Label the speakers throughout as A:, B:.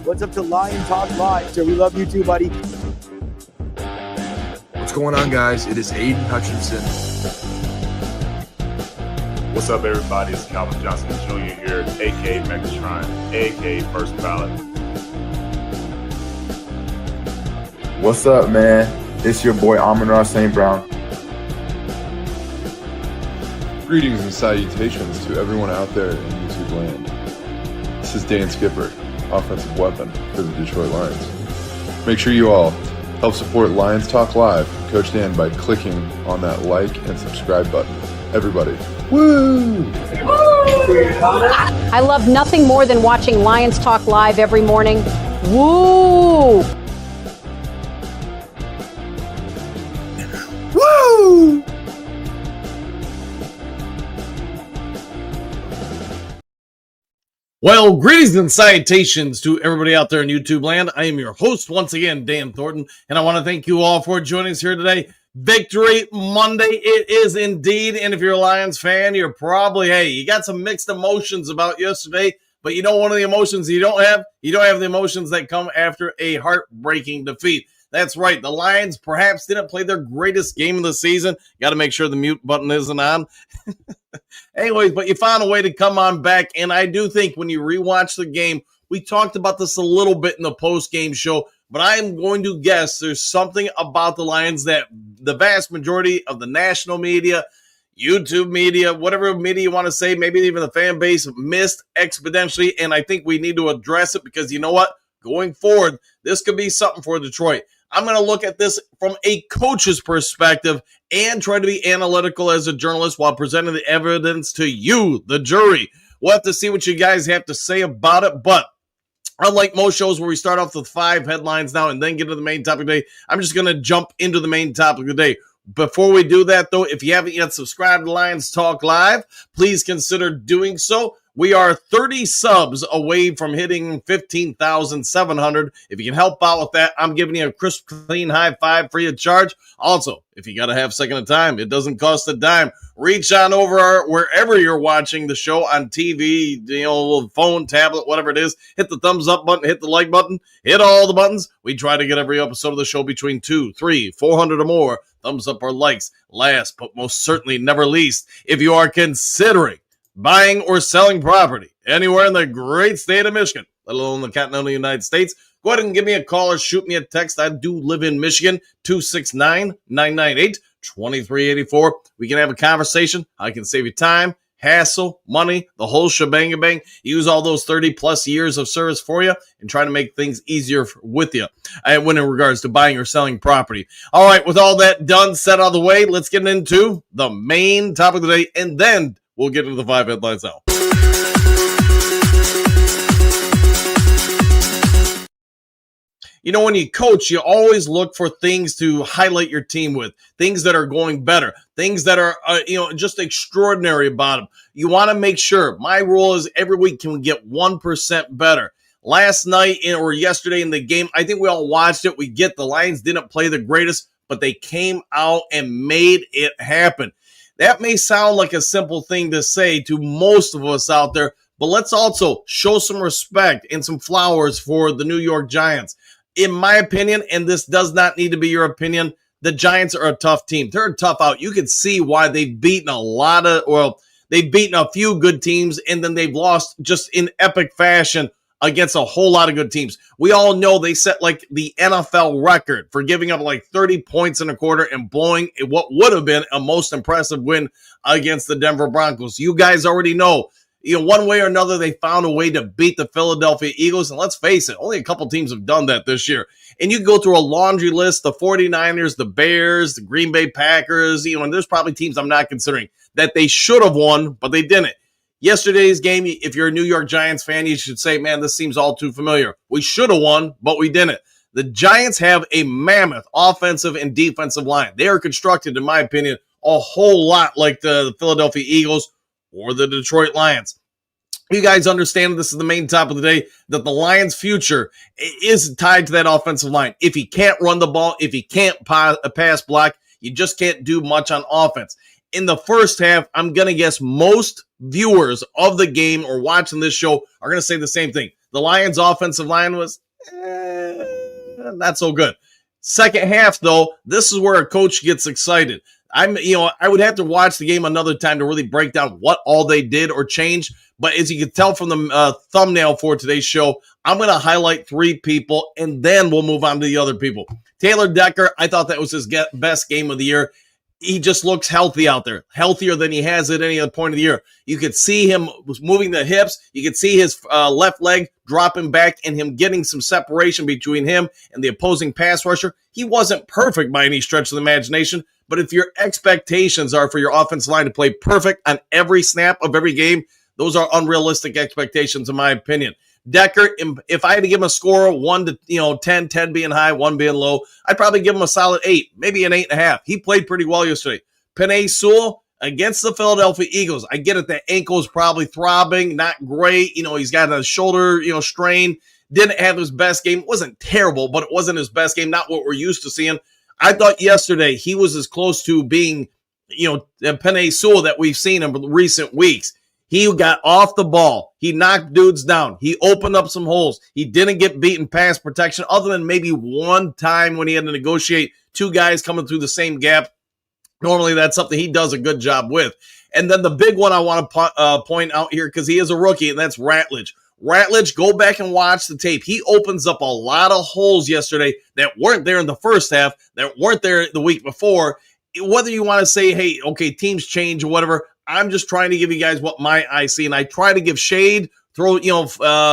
A: What's up to Lion Talk Live? So we love you too, buddy.
B: What's going on, guys? It is Aiden Hutchinson.
C: What's up, everybody? It's Calvin Johnson Jr. here, a.k.a. Megatron, a.k.a. First Ballot.
D: What's up, man? It's your boy Amon-Ra St. Brown.
E: Greetings and salutations to everyone out there in YouTube land. This is Dan Skipper, offensive weapon for the Detroit Lions. Make sure you all help support Lions Talk Live, Coach Dan, by clicking on that like and subscribe button. Everybody, woo!
F: I love nothing more than watching Lions Talk Live every morning. Woo!
B: Woo!
G: Well, greetings and salutations to everybody out there in YouTube land. I am your host once again, Dan Thornton, and I want to thank you all for joining us here today. Victory Monday, it is indeed. And if you're a Lions fan, you're probably, you got some mixed emotions about yesterday, but you know one of the emotions you don't have the emotions that come after a heartbreaking defeat. That's right. The Lions perhaps didn't play their greatest game of the season. Got to make sure the mute button isn't on. Anyways, but you found a way to come on back. And I do think when you rewatch the game, we talked about this a little bit in the post-game show, but I am going to guess there's something about the Lions that the vast majority of the national media, YouTube media, whatever media you want to say, maybe even the fan base missed exponentially. And I think we need to address it because you know what? Going forward, this could be something for Detroit. I'm going to look at this from a coach's perspective and try to be analytical as a journalist while presenting the evidence to you, the jury. We'll have to see what you guys have to say about it, but unlike most shows where we start off with 5 headlines now and then get to the main topic of the day, I'm just going to jump into the main topic of the day. Before we do that, though, if you haven't yet subscribed to Lions Talk Live, please consider doing so. We are 30 subs away from hitting 15,700. If you can help out with that, I'm giving you a crisp, clean high five free of charge. Also, if you got to have a second of time, it doesn't cost a dime. Reach on over wherever you're watching the show on TV, phone, tablet, whatever it is. Hit the thumbs up button, hit the like button, hit all the buttons. We try to get every episode of the show between 200, 300, 400 or more. Thumbs up or likes. Last, but most certainly never least, if you are considering buying or selling property anywhere in the great state of Michigan, let alone the continental United States, go ahead and give me a call or shoot me a text. I do live in Michigan, 269-998-2384. We can have a conversation. I can save you time, hassle, money, the whole shebang-a-bang. Use all those 30-plus years of service for you and try to make things easier with you when in regards to buying or selling property. All right, with all that done, set out of the way, let's get into the main topic of the day, and then we'll get into the 5 headlines now. You know, when you coach, you always look for things to highlight your team with, things that are going better, things that are, just extraordinary about them. You want to make sure. My rule is every week can we get 1% better. Last night or yesterday in the game, I think we all watched it. We get the Lions didn't play the greatest, but they came out and made it happen. That may sound like a simple thing to say to most of us out there, but let's also show some respect and some flowers for the New York Giants. In my opinion, and this does not need to be your opinion, the Giants are a tough team. They're a tough out. You can see why they've beaten they've beaten a few good teams, and then they've lost just in epic fashion against a whole lot of good teams. We all know they set like the NFL record for giving up like 30 points in a quarter and blowing what would have been a most impressive win against the Denver Broncos. You guys already know, one way or another, they found a way to beat the Philadelphia Eagles. And let's face it, only a couple teams have done that this year. And you go through a laundry list, the 49ers, the Bears, the Green Bay Packers, and there's probably teams I'm not considering that they should have won, but they didn't. Yesterday's game, if you're a New York Giants fan, you should say, man, this seems all too familiar. We should have won, but we didn't. The Giants have a mammoth offensive and defensive line. They are constructed, in my opinion, a whole lot like the Philadelphia Eagles or the Detroit Lions. You guys understand this is the main topic of the day, that the Lions' future is tied to that offensive line. If he can't run the ball, if he can't pass block, you just can't do much on offense. In the first half, I'm going to guess most viewers of the game or watching this show are going to say the same thing. The Lions' offensive line was not so good. Second half, though, this is where a coach gets excited. I would have to watch the game another time to really break down what all they did or changed. But as you can tell from the thumbnail for today's show, I'm going to highlight 3 people, and then we'll move on to the other people. Taylor Decker, I thought that was his best game of the year. He just looks healthy out there, healthier than he has at any other point of the year. You could see him moving the hips. You could see his left leg dropping back and him getting some separation between him and the opposing pass rusher. He wasn't perfect by any stretch of the imagination, but if your expectations are for your offensive line to play perfect on every snap of every game, those are unrealistic expectations in my opinion. Decker, if I had to give him a score, 1 to 10, 10 being high, 1 being low, I'd probably give him a solid 8, maybe an 8.5. He played pretty well yesterday. Penei Sewell against the Philadelphia Eagles. I get it, that ankle is probably throbbing, not great. He's got a shoulder, strain. Didn't have his best game. It wasn't terrible, but it wasn't his best game, not what we're used to seeing. I thought yesterday he was as close to being, Penei Sewell that we've seen in recent weeks. He got off the ball. He knocked dudes down. He opened up some holes. He didn't get beaten pass protection other than maybe one time when he had to negotiate 2 guys coming through the same gap. Normally that's something he does a good job with. And then the big one I want to point out here, because he is a rookie, and that's Ratledge. Ratledge, go back and watch the tape. He opens up a lot of holes yesterday that weren't there in the first half, that weren't there the week before. Whether you want to say, hey, okay, teams change or whatever, I'm just trying to give you guys what my eyes see, and I try to give shade, throw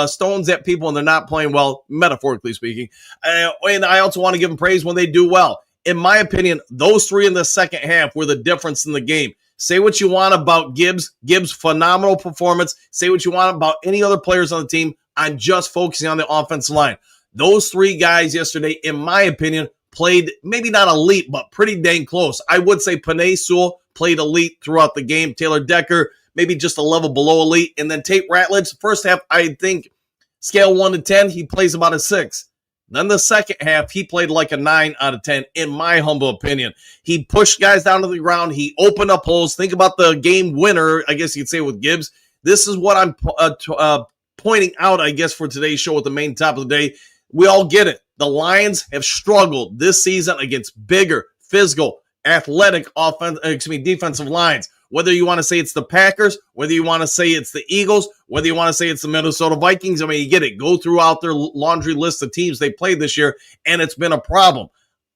G: stones at people when they're not playing well, metaphorically speaking. And I also want to give them praise when they do well. In my opinion, those 3 in the second half were the difference in the game. Say what you want about Gibbs. Gibbs, phenomenal performance. Say what you want about any other players on the team. I'm just focusing on the offensive line. Those 3 guys yesterday, in my opinion, played maybe not elite, but pretty dang close. I would say Penei Sewell played elite throughout the game. Taylor Decker, maybe just a level below elite. And then Tate Ratledge, first half, I think, scale 1 to 10, he plays about a 6. Then the second half, he played like a 9 out of 10, in my humble opinion. He pushed guys down to the ground. He opened up holes. Think about the game winner, I guess you could say, with Gibbs. This is what I'm pointing out, I guess, for today's show with the main topic of the day. We all get it. The Lions have struggled this season against bigger, physical, athletic defensive lines. Whether you want to say it's the Packers, whether you want to say it's the Eagles, whether you want to say it's the Minnesota Vikings, you get it. Go throughout their laundry list of teams they played this year, and it's been a problem.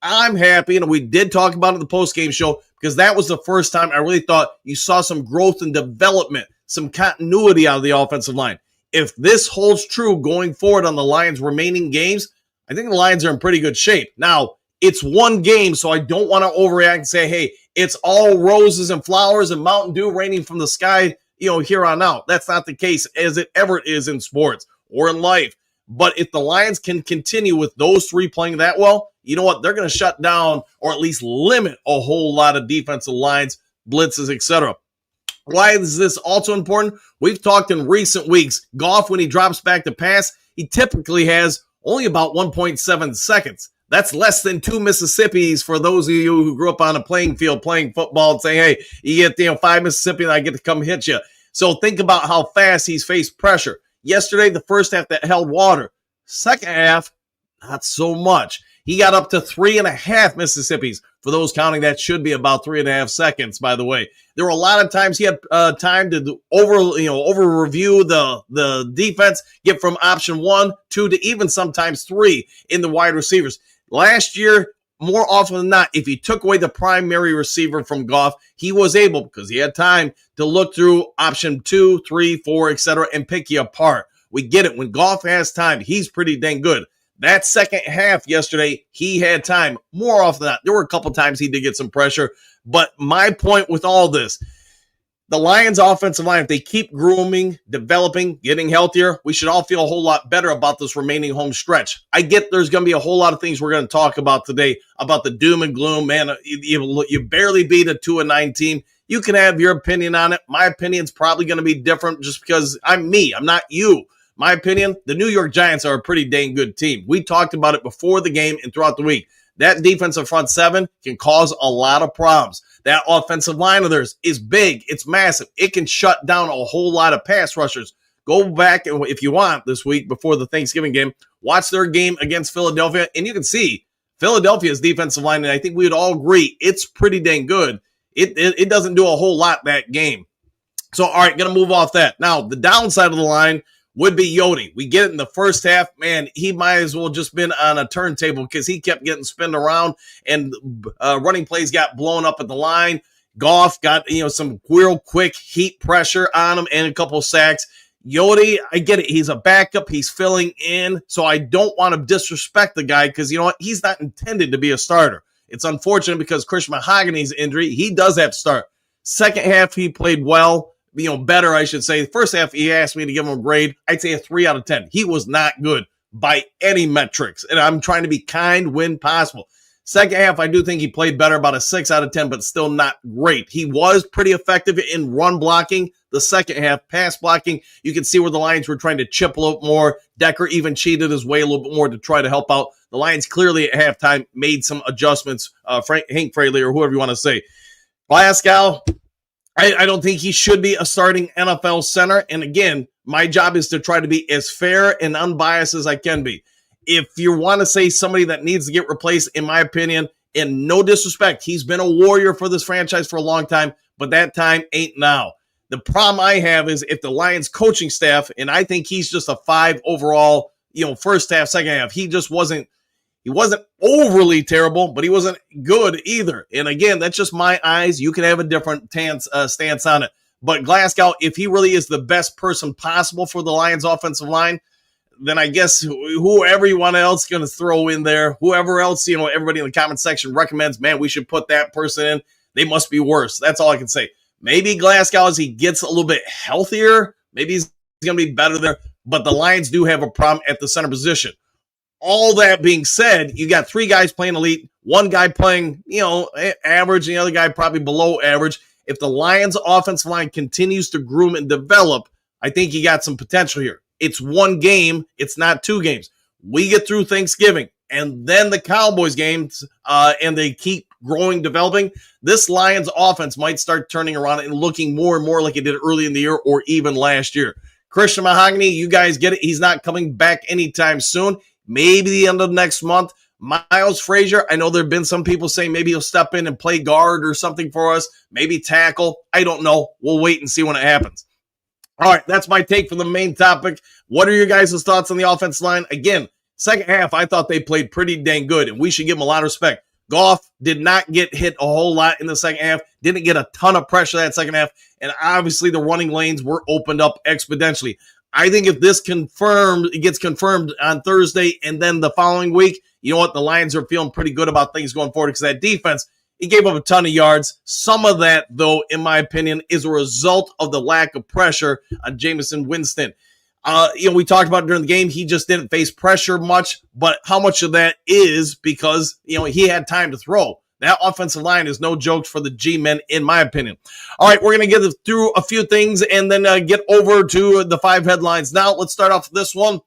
G: I'm happy, and we did talk about it in the post-game show, because that was the first time I really thought you saw some growth and development, some continuity out of the offensive line. If this holds true going forward on the Lions' remaining games, I think the Lions are in pretty good shape. Now, it's one game, so I don't want to overreact and say, hey, it's all roses and flowers and Mountain Dew raining from the sky, here on out. That's not the case, as it ever is in sports or in life. But if the Lions can continue with those 3 playing that well, you know what? They're going to shut down or at least limit a whole lot of defensive lines, blitzes, etc. Why is this also important? We've talked in recent weeks. Goff, when he drops back to pass, he typically has only about 1.7 seconds. That's less than 2 Mississippis for those of you who grew up on a playing field playing football and say, hey, you get 5 Mississippi and I get to come hit you. So think about how fast he's faced pressure. Yesterday, the first half that held water. Second half, not so much. He got up to 3.5 Mississippis. For those counting, that should be about 3.5 seconds, by the way. There were a lot of times he had time to over review the defense, get from option 1, 2 to even sometimes 3 in the wide receivers. Last year, more often than not, if you took away the primary receiver from Goff, he was able, because he had time, to look through option 2, 3, 4, etc., and pick you apart. We get it. When Goff has time, he's pretty dang good. That second half yesterday, he had time more often than not. There were a couple times he did get some pressure. But my point with all this, the Lions offensive line, if they keep grooming, developing, getting healthier, we should all feel a whole lot better about this remaining home stretch. I get there's going to be a whole lot of things we're going to talk about today, about the doom and gloom. Man, you barely beat a 2-9 team. You can have your opinion on it. My opinion's probably going to be different just because I'm me. I'm not you. My opinion, the New York Giants are a pretty dang good team. We talked about it before the game and throughout the week. That defensive front 7 can cause a lot of problems. That offensive line of theirs is big. It's massive. It can shut down a whole lot of pass rushers. Go back and if you want this week before the Thanksgiving game, watch their game against Philadelphia, and you can see Philadelphia's defensive line, and I think we would all agree it's pretty dang good. It doesn't do a whole lot that game. So, all right, going to move off that. Now, the downside of the line would be Yodi. We get it in the first half. Man, he might as well just been on a turntable because he kept getting spinned around, and running plays got blown up at the line. Goff got some real quick heat pressure on him and a couple sacks. Yodi, I get it. He's a backup. He's filling in. So I don't want to disrespect the guy because, you know what? He's not intended to be a starter. It's unfortunate because Christian Mahogany's injury, he does have to start. Second half, he played well, better, I should say. The first half, he asked me to give him a grade. I'd say a 3 out of 10. He was not good by any metrics. And I'm trying to be kind when possible. Second half, I do think he played better, about a 6 out of 10, but still not great. He was pretty effective in run blocking. The second half, pass blocking, you can see where the Lions were trying to chip a little more. Decker even cheated his way a little bit more to try to help out. The Lions clearly at halftime made some adjustments. Hank Fraley or whoever you want to say. Glasgow, I don't think he should be a starting NFL center. And again, my job is to try to be as fair and unbiased as I can be. If you want to say somebody that needs to get replaced, in my opinion, and no disrespect, he's been a warrior for this franchise for a long time, but that time ain't now. The problem I have is if the Lions coaching staff, and I think he's just a 5 overall, first half, second half, he wasn't overly terrible, but he wasn't good either. And again, that's just my eyes. You can have a different stance on it. But Glasgow, if he really is the best person possible for the Lions offensive line, then I guess whoever you want else going to throw in there, whoever else, everybody in the comment section recommends, man, we should put that person in. They must be worse. That's all I can say. Maybe Glasgow, as he gets a little bit healthier, maybe he's going to be better there. But the Lions do have a problem at the center position. All that being said, you got 3 guys playing elite, 1 guy playing, average, and the other guy probably below average. If the Lions offensive line continues to groom and develop, I think you got some potential here. It's 1 game. It's not 2 games. We get through Thanksgiving and then the Cowboys games, and they keep growing, developing. This Lions offense might start turning around and looking more and more like it did early in the year or even last year. Christian Mahogany, you guys get it. He's not coming back anytime soon. Maybe the end of next month. Miles Frazier, I know there have been some people saying maybe he'll step in and play guard or something for us, maybe tackle. I don't know. We'll wait and see when it happens. All right, that's my take for the main topic. What are your guys' thoughts on the offensive line? Again, second half, I thought they played pretty dang good, and we should give them a lot of respect. Goff did not get hit a whole lot in the second half, didn't get a ton of pressure that second half, and obviously the running lanes were opened up exponentially. I think if this gets confirmed on Thursday and then the following week, you know what? The Lions are feeling pretty good about things going forward because that defense, he gave up a ton of yards. Some of that, though, in my opinion, is a result of the lack of pressure on Jameson Winston. We talked about it during the game. He just didn't face pressure much, but how much of that is because, he had time to throw. That offensive line is no joke for the G-men, in my opinion. All right, we're going to get through a few things and then get over to the 5 headlines. Now, let's start off with this one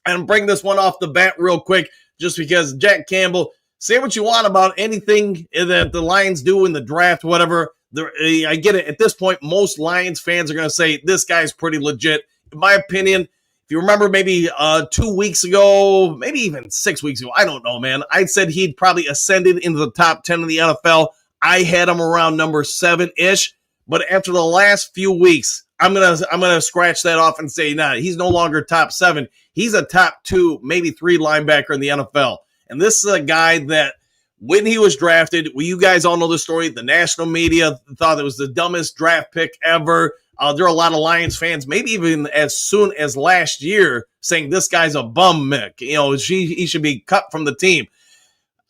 G: and bring this one off the bat real quick just because Jack Campbell, say what you want about anything that the Lions do in the draft, whatever. I get it. At this point, most Lions fans are going to say this guy's pretty legit. In my opinion, if you remember maybe 2 weeks ago, maybe even 6 weeks ago, I don't know, man. I said he'd probably ascended into the top 10 of the NFL. I had him around number 7-ish. But after the last few weeks, I'm gonna scratch that off and say, nah, he's no longer top 7. He's a top 2, maybe 3 linebacker in the NFL. And this is a guy that when he was drafted, you guys all know the story. The national media thought it was the dumbest draft pick ever. There are a lot of Lions fans, maybe even as soon as last year, saying this guy's a bum, Mick. He should be cut from the team.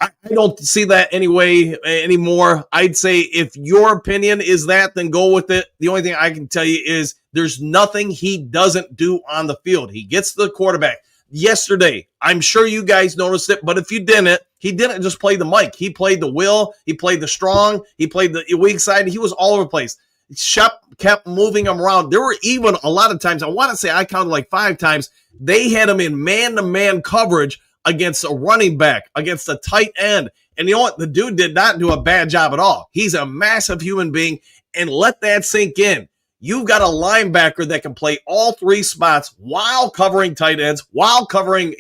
G: I don't see that anymore. I'd say if your opinion is that, then go with it. The only thing I can tell you is there's nothing he doesn't do on the field. He gets the quarterback. Yesterday, I'm sure you guys noticed it, but if you didn't, he didn't just play the mic. He played the will. He played the strong. He played the weak side. He was all over the place. Shep kept moving him around. There were even a lot of times, I want to say I counted like 5 times, they had him in man-to-man coverage against a running back, against a tight end. And you know what? The dude did not do a bad job at all. He's a massive human being, and let that sink in. You've got a linebacker that can play all three spots while covering tight ends, while covering,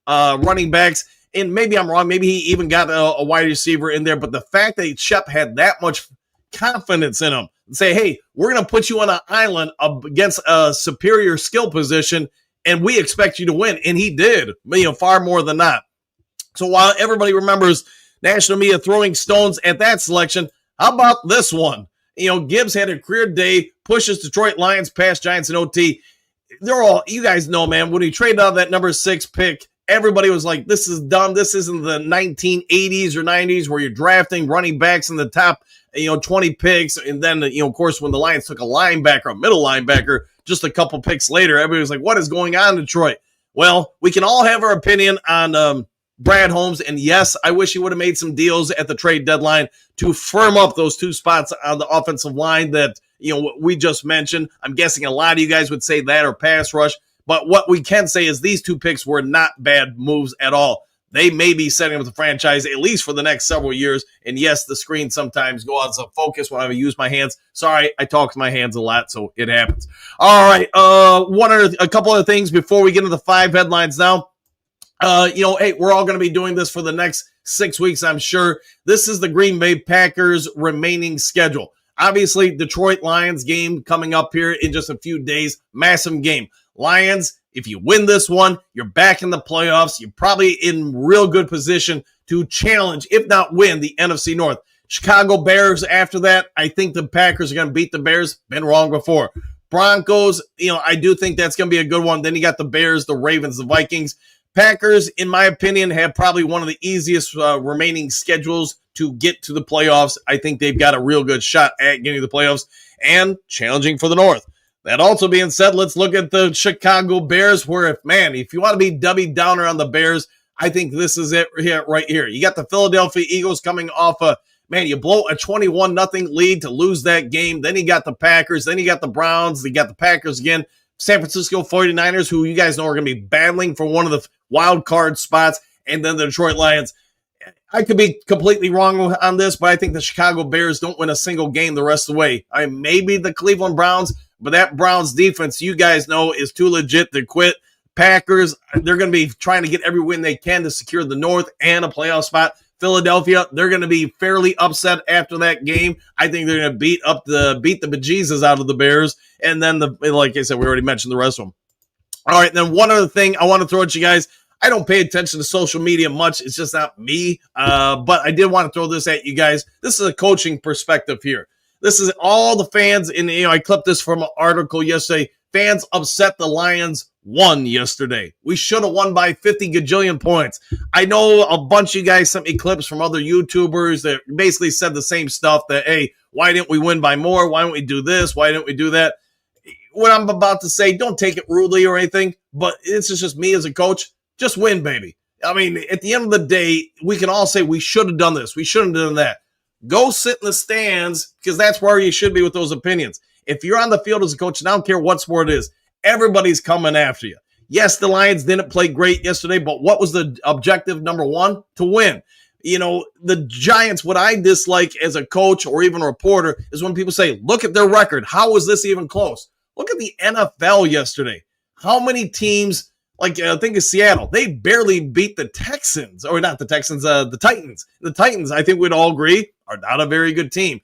G: running backs. And maybe I'm wrong. Maybe he even got a wide receiver in there. But the fact that Shep had that much confidence in him and say, hey, we're going to put you on an island against a superior skill position, and we expect you to win. And he did, far more than that. So while everybody remembers national media throwing stones at that selection, how about this one? Gibbs had a career day, pushes Detroit Lions past Giants in OT. You guys know, man, when he traded out that number 6 pick, everybody was like, this is dumb. This isn't the 1980s or 90s where you're drafting running backs in the top, 20 picks. And then, of course, when the Lions took a linebacker, a middle linebacker, just a couple picks later, everybody was like, what is going on in Detroit? Well, we can all have our opinion on Brad Holmes. And yes, I wish he would have made some deals at the trade deadline to firm up those 2 spots on the offensive line that, we just mentioned. I'm guessing a lot of you guys would say that or pass rush. But what we can say is these 2 picks were not bad moves at all. They may be setting up the franchise at least for the next several years. And yes, the screen sometimes go out of focus when I use my hands. Sorry, I talk to my hands a lot, so it happens. All right, a couple of things before we get into the 5 headlines now. Hey, we're all going to be doing this for the next 6 weeks, I'm sure. This is the Green Bay Packers remaining schedule. Obviously, Detroit Lions game coming up here in just a few days. Massive game. Lions, if you win this one, you're back in the playoffs. You're probably in real good position to challenge, if not win, the NFC North. Chicago Bears after that. I think the Packers are going to beat the Bears. Been wrong before. Broncos, I do think that's going to be a good one. Then you got the Bears, the Ravens, the Vikings. Packers, in my opinion, have probably one of the easiest remaining schedules to get to the playoffs. I think they've got a real good shot at getting to the playoffs and challenging for the North. That also being said, let's look at the Chicago Bears, where if you want to be Debbie Downer on the Bears, I think this is it right here. You got the Philadelphia Eagles coming off you blow a 21-0 lead to lose that game. Then you got the Packers. Then you got the Browns. You got the Packers again. San Francisco 49ers, who you guys know are going to be battling for one of the wild card spots. And then the Detroit Lions. I could be completely wrong on this, but I think the Chicago Bears don't win a single game the rest of the way. Maybe the Cleveland Browns, but that Browns defense, you guys know, is too legit to quit. Packers, they're going to be trying to get every win they can to secure the North and a playoff spot. Philadelphia, they're going to be fairly upset after that game. I think they're going to beat the bejesus out of the Bears. And then, like I said, we already mentioned the rest of them. All right, then one other thing I want to throw at you guys. I don't pay attention to social media much. It's just not me. But I did want to throw this at you guys. This is a coaching perspective here. This is all the fans. And, I clipped this from an article yesterday. Fans upset the Lions won yesterday. We should have won by 50 gajillion points. I know a bunch of you guys sent me clips from other YouTubers that basically said the same stuff that, hey, why didn't we win by more? Why don't we do this? Why didn't we do that? What I'm about to say, don't take it rudely or anything, but this is just me as a coach. Just win, baby. At the end of the day, we can all say we should have done this. We shouldn't have done that. Go sit in the stands because that's where you should be with those opinions. If you're on the field as a coach, and I don't care what sport it is, everybody's coming after you. Yes, the Lions didn't play great yesterday, but what was the objective number one? To win. The Giants, what I dislike as a coach or even a reporter is when people say, look at their record. How was this even close? Look at the NFL yesterday. How many teams, I think of Seattle, they barely beat the Texans, or not the Texans, the Titans. The Titans, I think we'd all agree, are not a very good team.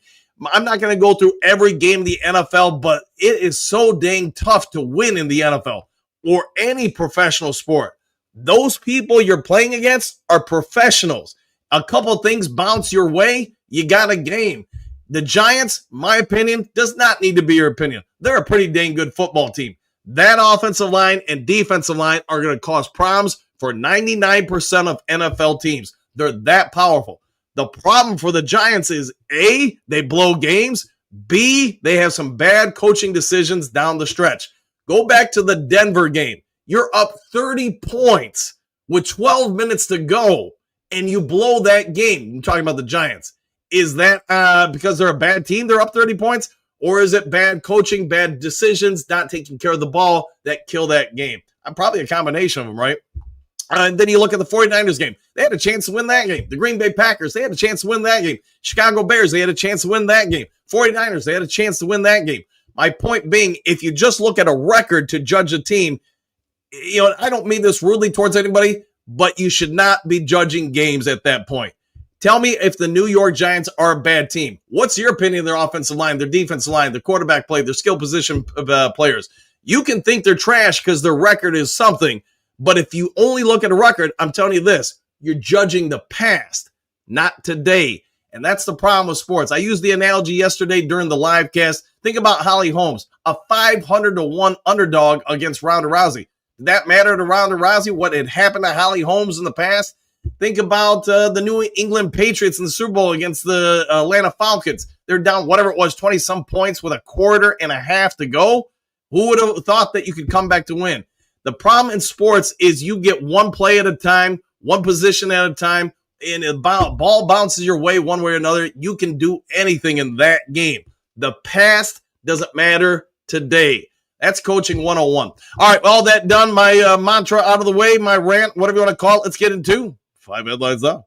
G: I'm not going to go through every game of the NFL, but it is so dang tough to win in the NFL or any professional sport. Those people you're playing against are professionals. A couple of things bounce your way, you got a game. The Giants, my opinion, does not need to be your opinion. They're a pretty dang good football team. That offensive line and defensive line are going to cause problems for 99% of NFL teams. They're that powerful. The problem for the Giants is, A, they blow games. B, they have some bad coaching decisions down the stretch. Go back to the Denver game. You're up 30 points with 12 minutes to go, and you blow that game. I'm talking about the Giants. Is that because they're a bad team, they're up 30 points? Or is it bad coaching, bad decisions, not taking care of the ball that kill that game? Probably a combination of them, right? And then you look at the 49ers game. They had a chance to win that game. The Green Bay Packers, they had a chance to win that game. Chicago Bears, they had a chance to win that game. 49ers, they had a chance to win that game. My point being, if you just look at a record to judge a team, I don't mean this rudely towards anybody, but you should not be judging games at that point. Tell me if the New York Giants are a bad team. What's your opinion of their offensive line, their defensive line, their quarterback play, their skill position players? You can think they're trash because their record is something, but if you only look at a record, I'm telling you this, you're judging the past, not today. And that's the problem with sports. I used the analogy yesterday during the live cast. Think about Holly Holmes, a 500-1 underdog against Ronda Rousey. Did that matter to Ronda Rousey, what had happened to Holly Holmes in the past? Think about the New England Patriots in the Super Bowl against the Atlanta Falcons. They're down, whatever it was, 20-some points with a quarter and a half to go. Who would have thought that you could come back to win? The problem in sports is you get one play at a time, one position at a time, and the ball bounces your way one way or another. You can do anything in that game. The past doesn't matter today. That's coaching 101. All right, all that done, my mantra out of the way, my rant, whatever you want to call it. Let's get into 5 headlines now.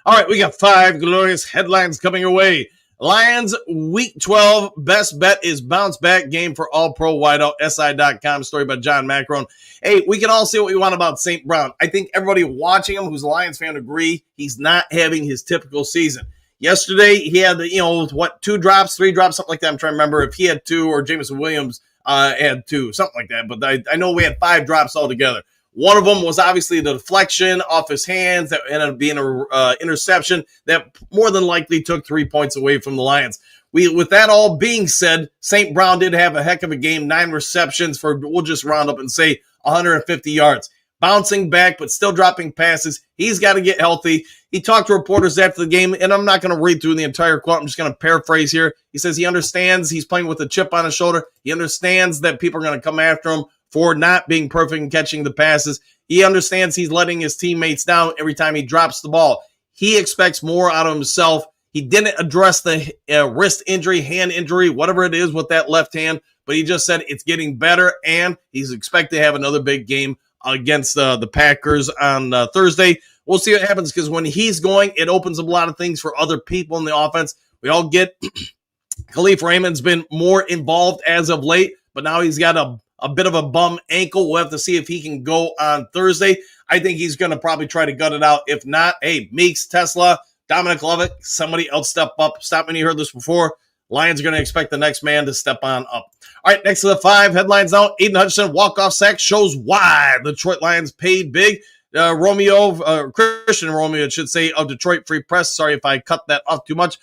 G: All right, we got 5 glorious headlines coming your way. Lions Week 12 best bet is bounce back game for all-pro wideout, SI.com, story by John Macron. Hey, we can all say what we want about St. Brown. I think everybody watching him who's a Lions fan agree he's not having his typical season. Yesterday, he had, 2 drops, 3 drops, something like that. I'm trying to remember if he had 2 or Jameson Williams had 2, something like that. But I know we had 5 drops altogether. One of them was obviously the deflection off his hands that ended up being an interception that more than likely took 3 points away from the Lions. With that all being said, St. Brown did have a heck of a game, 9 receptions for, we'll just round up and say 150 yards. Bouncing back, but still dropping passes. He's got to get healthy. He talked to reporters after the game, and I'm not going to read through the entire quote. I'm just going to paraphrase here. He says he understands he's playing with a chip on his shoulder. He understands that people are going to come after him for not being perfect in catching the passes. He understands he's letting his teammates down every time he drops the ball. He expects more out of himself. He didn't address the wrist injury, hand injury, whatever it is with that left hand, but he just said it's getting better, and he's expected to have another big game against the Packers on Thursday. We'll see what happens because when he's going, it opens up a lot of things for other people in the offense. We all get Khalif Raymond's been more involved as of late, but now he's got a bit of a bum ankle. We'll have to see if he can go on Thursday. I think he's going to probably try to gut it out. If not, hey, Meeks, Tesla, Dominic Lovett, somebody else step up. Stop me, you heard this before. Lions are going to expect the next man to step on up. All right, next to the 5 headlines now. Aiden Hutchinson walk-off sack shows why the Detroit Lions paid big. Christian Romeo, should say, of Detroit Free Press. Sorry if I cut that off too much.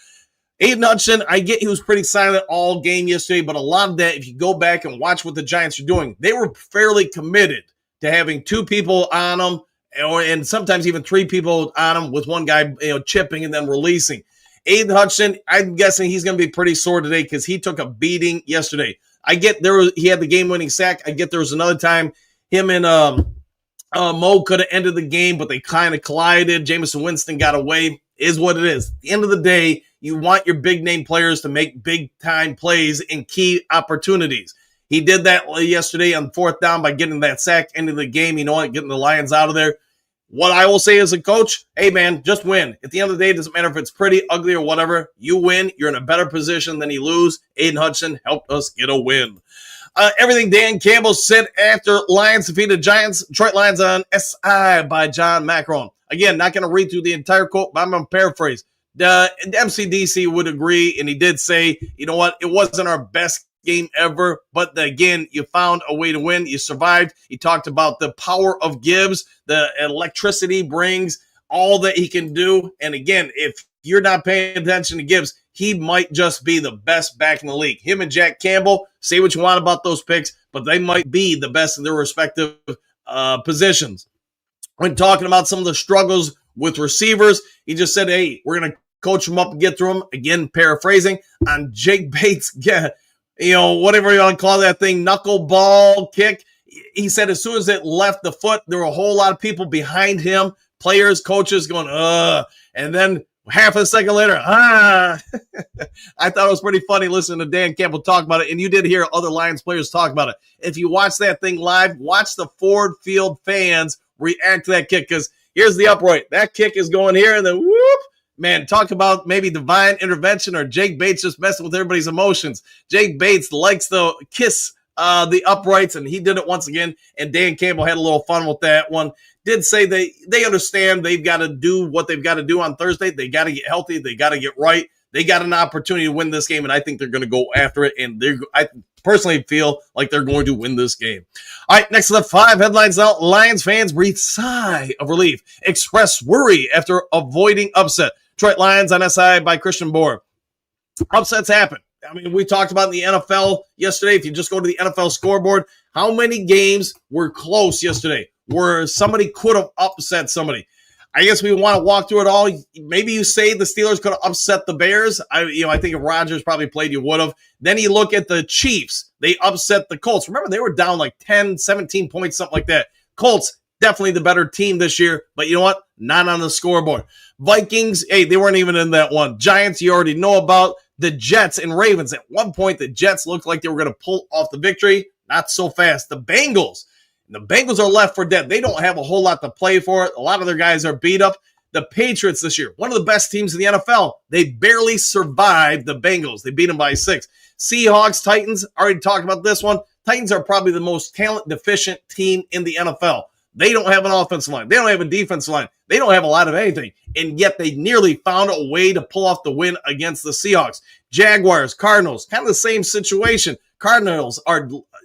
G: Aiden Hutchinson, I get he was pretty silent all game yesterday, but a lot of that, if you go back and watch what the Giants are doing, they were fairly committed to having 2 people on them, and sometimes even 3 people on them with one guy chipping and then releasing. Aiden Hutchinson, I'm guessing he's going to be pretty sore today because he took a beating yesterday. I get he had the game-winning sack. I get there was another time him and Mo could have ended the game, but they kind of collided. Jameson Winston got away. Is what it is. At the end of the day, you want your big-name players to make big-time plays in key opportunities. He did that yesterday on 4th down by getting that sack into the game. You know what? Getting the Lions out of there. What I will say as a coach, hey, man, just win. At the end of the day, it doesn't matter if it's pretty, ugly, or whatever. You win. You're in a better position than you lose. Aiden Hutchinson helped us get a win. Everything Dan Campbell said after Lions defeated Giants, Detroit Lions on SI by John Macron. Again, not going to read through the entire quote, but I'm going to paraphrase. The MCDC would agree, and he did say, you know what, it wasn't our best game ever, but again, you found a way to win. You survived. He talked about the power of Gibbs, the electricity brings, all that he can do. And again, if you're not paying attention to Gibbs, he might just be the best back in the league. Him and Jack Campbell, say what you want about those picks, but they might be the best in their respective positions. When talking about some of the struggles with receivers, he just said, hey, we're going to coach them up and get through them. Again, paraphrasing on Jake Bates, whatever you want to call that thing, knuckleball kick. He said as soon as it left the foot, there were a whole lot of people behind him, players, coaches going, and then half a second later, I thought it was pretty funny listening to Dan Campbell talk about it, and you did hear other Lions players talk about it. If you watch that thing live, watch the Ford Field fans react to that kick, because here's the upright. That kick is going here, and then whoop, Man, talk about maybe divine intervention or Jake Bates just messing with everybody's emotions. Jake Bates likes to kiss the uprights, and he did it once again, and Dan Campbell had a little fun with that one. Did say they understand they've got to do what they've got to do on Thursday. They got to get healthy. They got to get right. They got an opportunity to win this game, and I think they're going to go after it, and I personally feel like they're going to win this game. All right, next to the 5 headlines now. Lions fans breathe sigh of relief, express worry after avoiding upset. Detroit Lions on SI by Christian Bohr. Upsets happen. I mean, we talked about in the NFL yesterday. If you just go to the NFL scoreboard, how many games were close yesterday where somebody could have upset somebody? I guess we want to walk through it all. Maybe you say the Steelers could have upset the Bears. I think if Rodgers probably played, you would have. Then you look at the Chiefs. They upset the Colts. Remember, they were down like 10, 17 points, something like that. Colts, definitely the better team this year. But you know what? Not on the scoreboard. Vikings, hey, they weren't even in that one. Giants, you already know about. The Jets and Ravens. At one point, the Jets looked like they were going to pull off the victory. Not so fast. The Bengals are left for dead. They don't have a whole lot to play for. A lot of their guys are beat up. The Patriots this year, one of the best teams in the NFL, they barely survived the Bengals. They beat them by 6. Seahawks, Titans, already talked about this one. Titans are probably the most talent-deficient team in the NFL. They don't have an offensive line. They don't have a defensive line. They don't have a lot of anything. And yet they nearly found a way to pull off the win against the Seahawks. Jaguars, Cardinals, kind of the same situation. Cardinals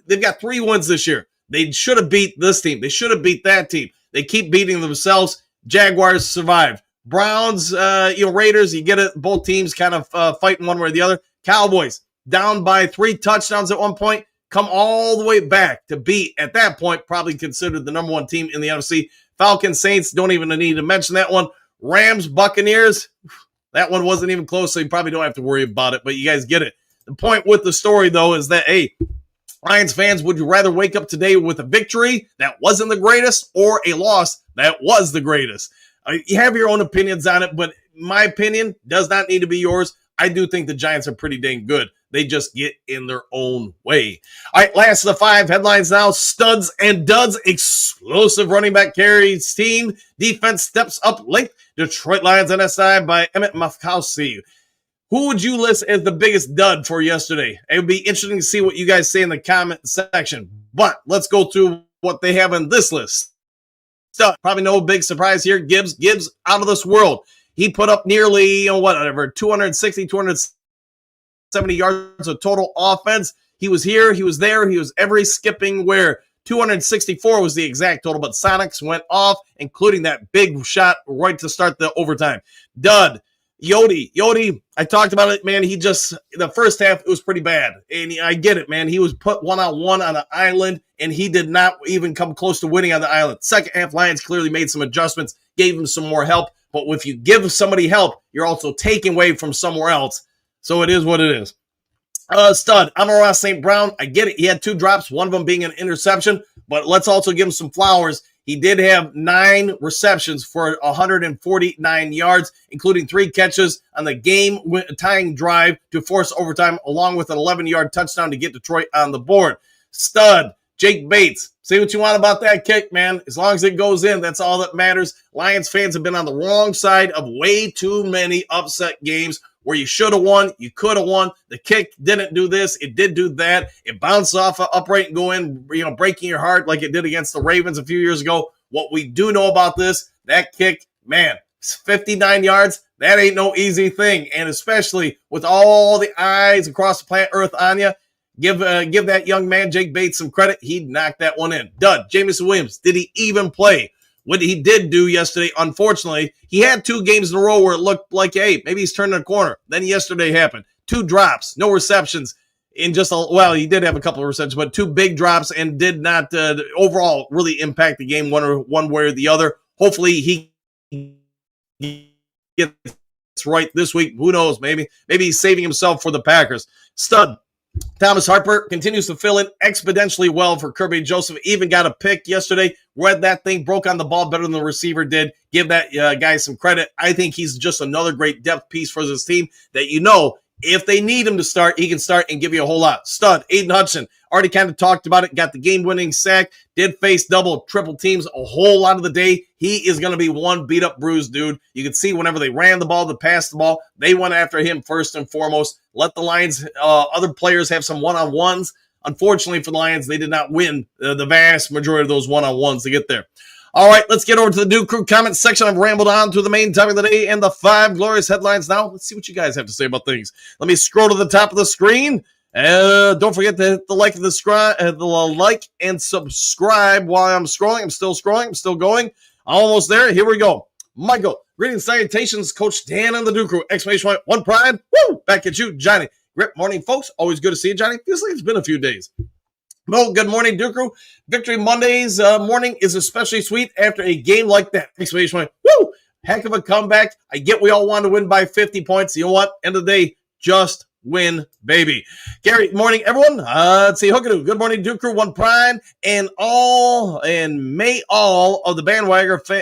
G: they've got 3 wins this year. They should have beat this team. They should have beat that team. They keep beating themselves. Jaguars survived. Browns, Raiders, you get it. Both teams kind of fighting one way or the other. Cowboys, down by 3 touchdowns at one point, come all the way back to beat, at that point, probably considered the number 1 team in the NFC. Falcons, Saints, don't even need to mention that one. Rams, Buccaneers, that one wasn't even close, so you probably don't have to worry about it, but you guys get it. The point with the story, though, is that, hey, Lions fans, would you rather wake up today with a victory that wasn't the greatest or a loss that was the greatest? You have your own opinions on it, but my opinion does not need to be yours. I do think the Giants are pretty dang good. They just get in their own way. All right, last of the 5 headlines now. Studs and duds. Explosive running back carries team. Defense steps up length. Detroit Lions NSI by Emmett Mafkowski. Who would you list as the biggest dud for yesterday? It would be interesting to see what you guys say in the comment section. But let's go through what they have on this list. Probably no big surprise here. Gibbs out of this world. He put up nearly, 260, 270 yards of total offense. He was here, he was there, he was every skipping where. 264 was the exact total, but Sonics went off, including that big shot right to start the overtime. Dud. Yodi, I talked about it, man. The first half, it was pretty bad. And I get it, man. He was put one-on-one on an island, and he did not even come close to winning on the island. Second half, Lions clearly made some adjustments, gave him some more help. But if you give somebody help, you're also taking away from somewhere else. So it is what it is. Stud, Amon-Ra St. Brown, I get it. He had 2 drops, one of them being an interception, but let's also give him some flowers. He did have 9 receptions for 149 yards, including 3 catches on the game-tying drive to force overtime, along with an 11-yard touchdown to get Detroit on the board. Stud, Jake Bates. Say what you want about that kick, man. As long as it goes in, that's all that matters. Lions fans have been on the wrong side of way too many upset games where you should have won, you could have won. The kick didn't do this, it did do that. It bounced off an upright and go in, breaking your heart like it did against the Ravens a few years ago. What we do know about this, that kick, man, 59 yards, that ain't no easy thing. And especially with all the eyes across the planet Earth on you, give that young man, Jake Bates, some credit. He knocked that one in. Dud, Jameson Williams, did he even play? What he did do yesterday, unfortunately, he had 2 games in a row where it looked like, hey, maybe he's turning a corner. Then yesterday happened. 2 drops, no receptions. He did have a couple of receptions, but 2 big drops and did not overall really impact the game one way or the other. Hopefully he gets right this week. Who knows? Maybe he's saving himself for the Packers. Stud. Thomas Harper continues to fill in exponentially well for Kirby Joseph. Even got a pick yesterday. Read that thing, broke on the ball better than the receiver did. Give that guy some credit. I think he's just another great depth piece for this team that If they need him to start, he can start and give you a whole lot. Stud, Aiden Hutchinson, already kind of talked about it, got the game-winning sack, did face double, triple teams a whole lot of the day. He is going to be one beat-up bruised dude. You can see whenever they ran the ball, they passed the ball, they went after him first and foremost. Let the Lions, other players have some one-on-ones. Unfortunately for the Lions, they did not win the vast majority of those one-on-ones to get there. All right, let's get over to the Duke Crew comment section. I've rambled on to the main topic of the day and the 5 glorious headlines now. Let's see what you guys have to say about things. Let me scroll to the top of the screen. Don't forget to hit the like and subscribe while I'm scrolling. I'm still scrolling. I'm still going. Almost there. Here we go. Michael, greetings, salutations, Coach Dan and the Duke Crew. Exclamation point, one pride. Woo! Back at you, Johnny. Great morning, folks. Always good to see you, Johnny. Feels like it's been a few days. Well, good morning, Duke Crew. Victory Mondays morning is especially sweet after a game like that. Exclamation point. Woo! Heck of a comeback. I get we all want to win by 50 points. You know what? End of the day, just win, baby. Gary, morning, everyone. Let's see. Hookadoo. Good morning, Duke Crew. One pride. And may all of the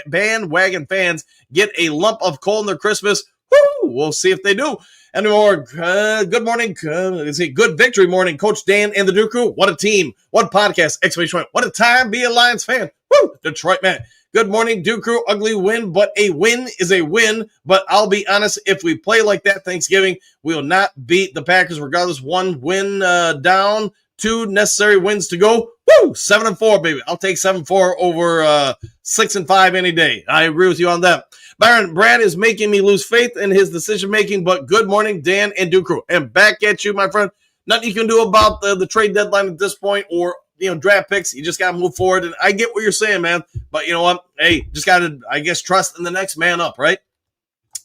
G: bandwagon fans get a lump of coal in their Christmas. Woo! We'll see if they do. Anymore, good morning. Let's see. Good victory morning, Coach Dan and the Duke Crew. What a team. What podcast. Exclamation point. What a time. Be a Lions fan. Woo! Detroit, man. Good morning, Duke Crew. Ugly win, but a win is a win. But I'll be honest, if we play like that Thanksgiving, we will not beat the Packers regardless. 1 win down, 2 necessary wins to go. Woo! 7-4, baby. I'll take 7-4 over 6-5 any day. I agree with you on that. Byron, Brad is making me lose faith in his decision-making, but good morning, Dan and Duke Crew. And back at you, my friend. Nothing you can do about the trade deadline at this point or, draft picks. You just got to move forward. And I get what you're saying, man. But you know what? Hey, just got to, I guess, trust in the next man up, right?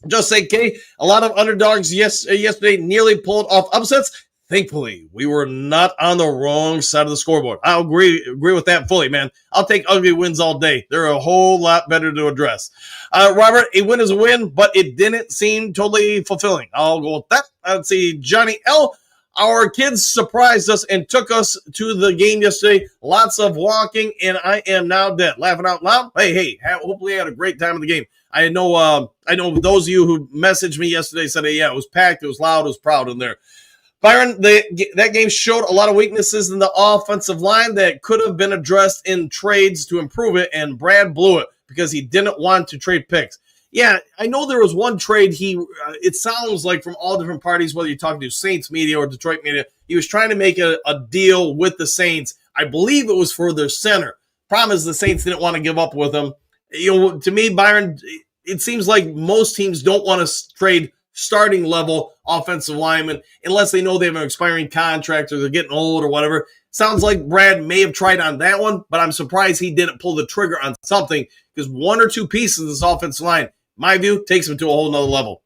G: Just say, K, a lot of underdogs yesterday nearly pulled off upsets. Thankfully, we were not on the wrong side of the scoreboard. I agree with that fully, man. I'll take ugly wins all day. They're a whole lot better to address. Robert, a win is a win, but it didn't seem totally fulfilling. I'll go with that. Let's see. Johnny L., our kids surprised us and took us to the game yesterday. Lots of walking, and I am now dead. Laughing out loud. Hey, hopefully you had a great time in the game. I know those of you who messaged me yesterday said, hey, yeah, it was packed, it was loud, it was proud in there. Byron, that game showed a lot of weaknesses in the offensive line that could have been addressed in trades to improve it, and Brad blew it because he didn't want to trade picks. Yeah, I know there was one trade it sounds like from all different parties, whether you're talking to Saints media or Detroit media, he was trying to make a deal with the Saints. I believe it was for their center. Problem is the Saints didn't want to give up with him. To me, Byron, it seems like most teams don't want to trade starting level offensive linemen unless they know they have an expiring contract or they're getting old or whatever. Sounds like Brad may have tried on that one, but I'm surprised he didn't pull the trigger on something because 1 or 2 pieces of this offensive line, my view, takes them to a whole nother level.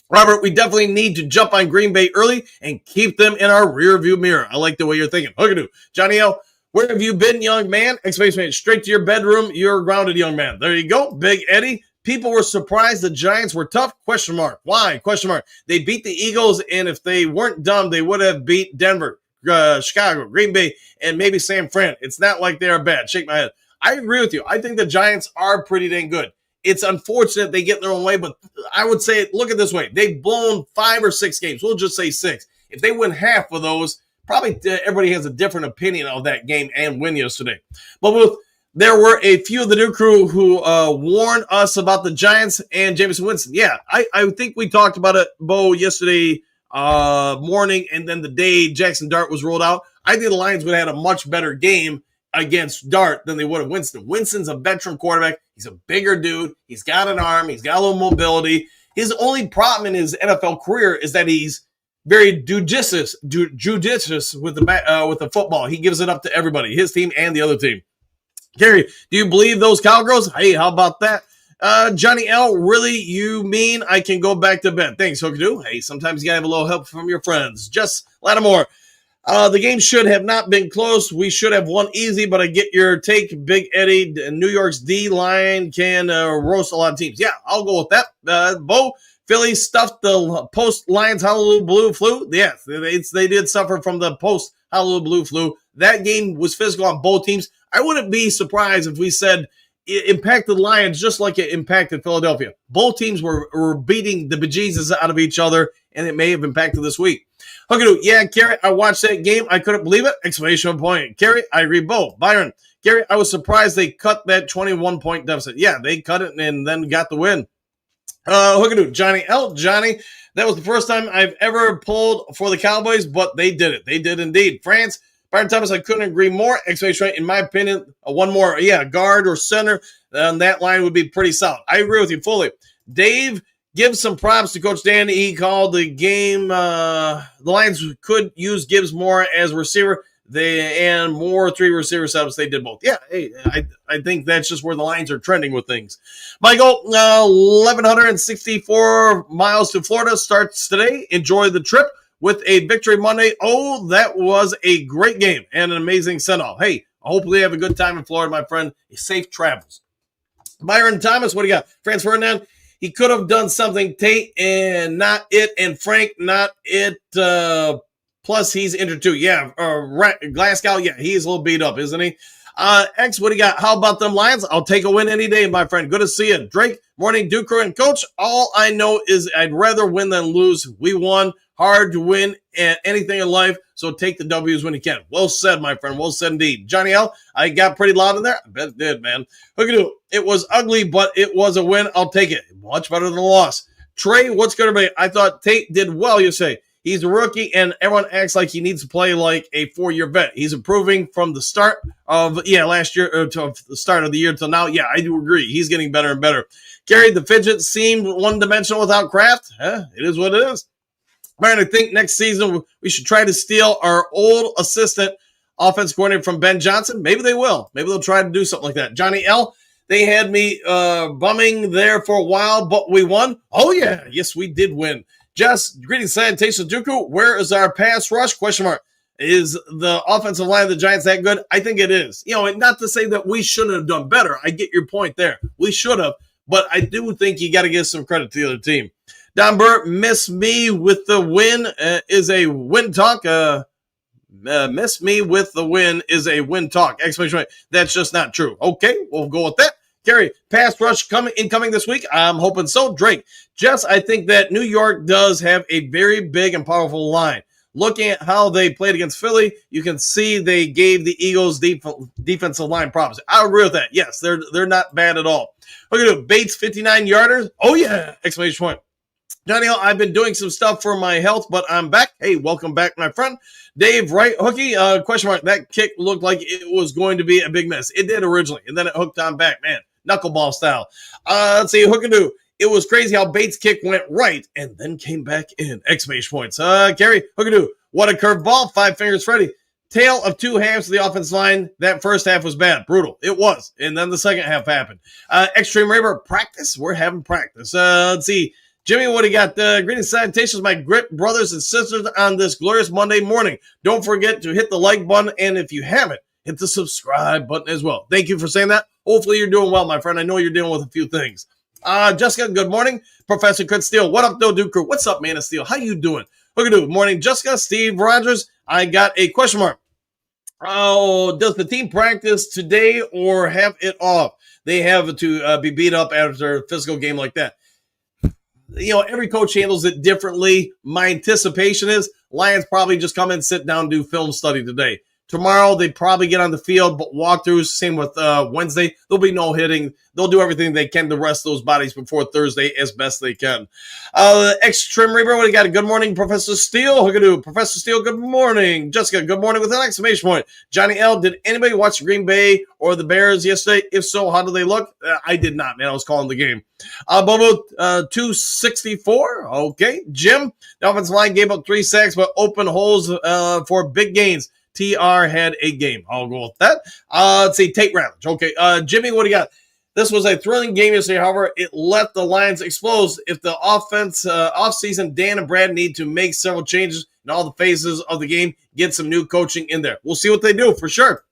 G: Robert, we definitely need to jump on Green Bay early and keep them in our rear view mirror. I like the way you're thinking. Hookadoo. Johnny L., where have you been, young man? Exclamation point. Straight to your bedroom. You're grounded, young man. There you go. Big Eddie. People were surprised the Giants were tough? Question mark. Why? Question mark. They beat the Eagles, and if they weren't dumb, they would have beat Denver, Chicago, Green Bay, and maybe San Fran. It's not like they are bad. Shake my head. I agree with you. I think the Giants are pretty dang good. It's unfortunate they get in their own way, but I would say, look at it this way. They've blown 5 or 6 games. We'll just say 6. If they win half of those, probably everybody has a different opinion of that game and win yesterday. But there were a few of the Duke Crew who warned us about the Giants and Jameson Winston. Yeah, I think we talked about it, Bo, yesterday morning, and then the day Jackson Dart was rolled out. I think the Lions would have had a much better game against Dart than they would have Winston. Winston's a veteran quarterback. He's a bigger dude. He's got an arm. He's got a little mobility. His only problem in his NFL career is that he's very judicious with the football. He gives it up to everybody, his team and the other team. Gary, do you believe those Cowgirls? Hey, how about that? Johnny L., really, you mean I can go back to bed? Thanks, Hookadoo. Hey, sometimes you got to have a little help from your friends. Just Lattimore. The game should have not been close. We should have won easy, but I get your take. Big Eddie, New York's D-line can roast a lot of teams. Yeah, I'll go with that. Bo, Philly stuffed the post-Lions Honolulu Blue flu. Yes, they did suffer from the post-Honolulu Blue flu. That game was physical on both teams. I wouldn't be surprised if we said it impacted Lions just like it impacted Philadelphia. Both teams were beating the bejesus out of each other, and it may have impacted this week. Hookadoo, yeah, Gary, I watched that game. I couldn't believe it. Exclamation point. Gary, I agree both. Byron, Gary, I was surprised they cut that 21-point deficit. Yeah, they cut it and then got the win. Hookadoo, Johnny L. Johnny, that was the first time I've ever pulled for the Cowboys, but they did it. They did indeed. France, Byron Thomas, I couldn't agree more. Exclamation point. In my opinion, one more, guard or center, that line would be pretty solid. I agree with you fully. Dave, give some props to Coach Dan. He called the game. The Lions could use Gibbs more as a receiver. And more 3 receiver setups. They did both. Yeah, hey, I think that's just where the Lions are trending with things. Michael, 1,164 miles to Florida starts today. Enjoy the trip with a victory Monday. Oh, that was a great game and an amazing send-off. Hey, hopefully you have a good time in Florida, my friend. Safe travels. Byron Thomas, what do you got? Franz Ferdinand, he could have done something. Tate and not it, and Frank not it. Plus, he's injured too. Yeah, Glasgow, yeah, he's a little beat up, isn't he? X, what do you got? How about them Lions? I'll take a win any day, my friend. Good to see you. Drake, morning, Duker, and Coach. All I know is I'd rather win than lose. We won. Hard to win at anything in life, so take the W's when you can. Well said, my friend. Well said indeed. Johnny L, I got pretty loud in there. I bet it did, man. Hookadoo, it was ugly, but it was a win. I'll take it. Much better than a loss. Trey, what's good, everybody? I thought Tate did well, you say. He's a rookie, and everyone acts like he needs to play like a 4-year vet. He's improving from the start of, last year, to the start of the year till now. Yeah, I do agree. He's getting better and better. Gary, the fidget seemed one-dimensional without Kraft. It is what it is. Byron, I think next season we should try to steal our old assistant offense coordinator from Ben Johnson. Maybe they will. Maybe they'll try to do something like that. Johnny L., they had me bumming there for a while, but we won. Oh, yeah. Yes, we did win. Jess, greetings, salutations, Dooku. Where is our pass rush? Question mark. Is the offensive line of the Giants that good? I think it is. Not to say that we shouldn't have done better. I get your point there. We should have, but I do think you got to give some credit to the other team. Don Burr, miss me with the win is a win talk. Miss me with the win is a win talk. Exclamation point. That's just not true. Okay, we'll go with that. Gary, pass rush incoming this week? I'm hoping so. Drake, Jess, I think that New York does have a very big and powerful line. Looking at how they played against Philly, you can see they gave the Eagles defensive line problems. I agree with that. Yes, they're not bad at all. Look at it. Bates, 59-yarders. Oh, yeah. Exclamation point. Johnny, I've been doing some stuff for my health, but I'm back. Hey, welcome back, my friend. Dave, right, Hookie, question mark. That kick looked like it was going to be a big mess. It did originally, and then it hooked on back. Man, knuckleball style. Let's see, Hookadoo. It was crazy how Bates' kick went right and then came back in. Exclamation points. Gary, Hookadoo. What a curved ball. 5 fingers, Freddie. Tale of 2 halves of the offensive line. That first half was bad. Brutal. It was. And then the second half happened. Extreme Raver, practice? We're having practice. Let's see. Jimmy, what do you got? Greetings, salutations, my grit brothers and sisters on this glorious Monday morning. Don't forget to hit the like button, and if you haven't, hit the subscribe button as well. Thank you for saying that. Hopefully you're doing well, my friend. I know you're dealing with a few things. Jessica, good morning. Professor Chris Steele, what up, though, Duke Crew? What's up, man of Steel? How you doing? Good morning, Jessica. Steve Rogers, I got a question mark. Oh, does the team practice today or have it off? They have to be beat up after a physical game like that. Every coach handles it differently. My anticipation is Lions probably just come and sit down and do film study today. Tomorrow, they probably get on the field, but walkthroughs, same with Wednesday. There'll be no hitting. They'll do everything they can to rest those bodies before Thursday as best they can. Extreme Reaper, what do you got? Good morning, Professor Steele. Hookadoo. Professor Steele, good morning. Jessica, good morning with an exclamation point. Johnny L., did anybody watch Green Bay or the Bears yesterday? If so, how do they look? I did not, man. I was calling the game. Bobo, 264. Okay. Jim, the offensive line gave up 3 sacks, but open holes for big gains. TR had a game. I'll go with that. Let's see, Tate Ratledge. Okay, Jimmy, what do you got? This was a thrilling game yesterday. However, it let the Lions explode. If the offense offseason, Dan and Brad need to make several changes in all the phases of the game, get some new coaching in there. We'll see what they do for sure.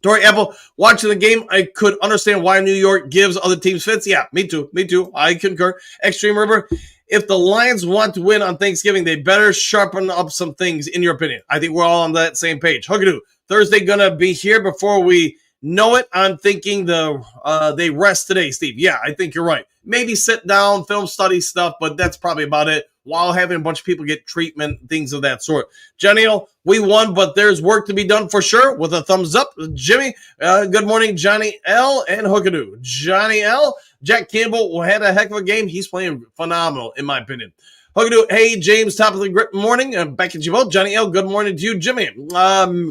G: Tori Apple, watching the game, I could understand why New York gives other teams fits. Yeah, me too. I concur. Extreme River, if the Lions want to win on Thanksgiving, they better sharpen up some things, in your opinion. I think we're all on that same page. Hookadoo, Thursday going to be here before we know it. I'm thinking they rest today, Steve. Yeah, I think you're right. Maybe sit down, film study stuff, but that's probably about it. while having a bunch of people get treatment, things of that sort. Johnny L, we won, but there's work to be done for sure, with a thumbs up. Jimmy, good morning, Johnny L and Hookadoo. Johnny L, Jack Campbell had a heck of a game. He's playing phenomenal, in my opinion. Hookadoo, hey, James, top of the grip morning. Back at you both. Johnny L, good morning to you. Jimmy,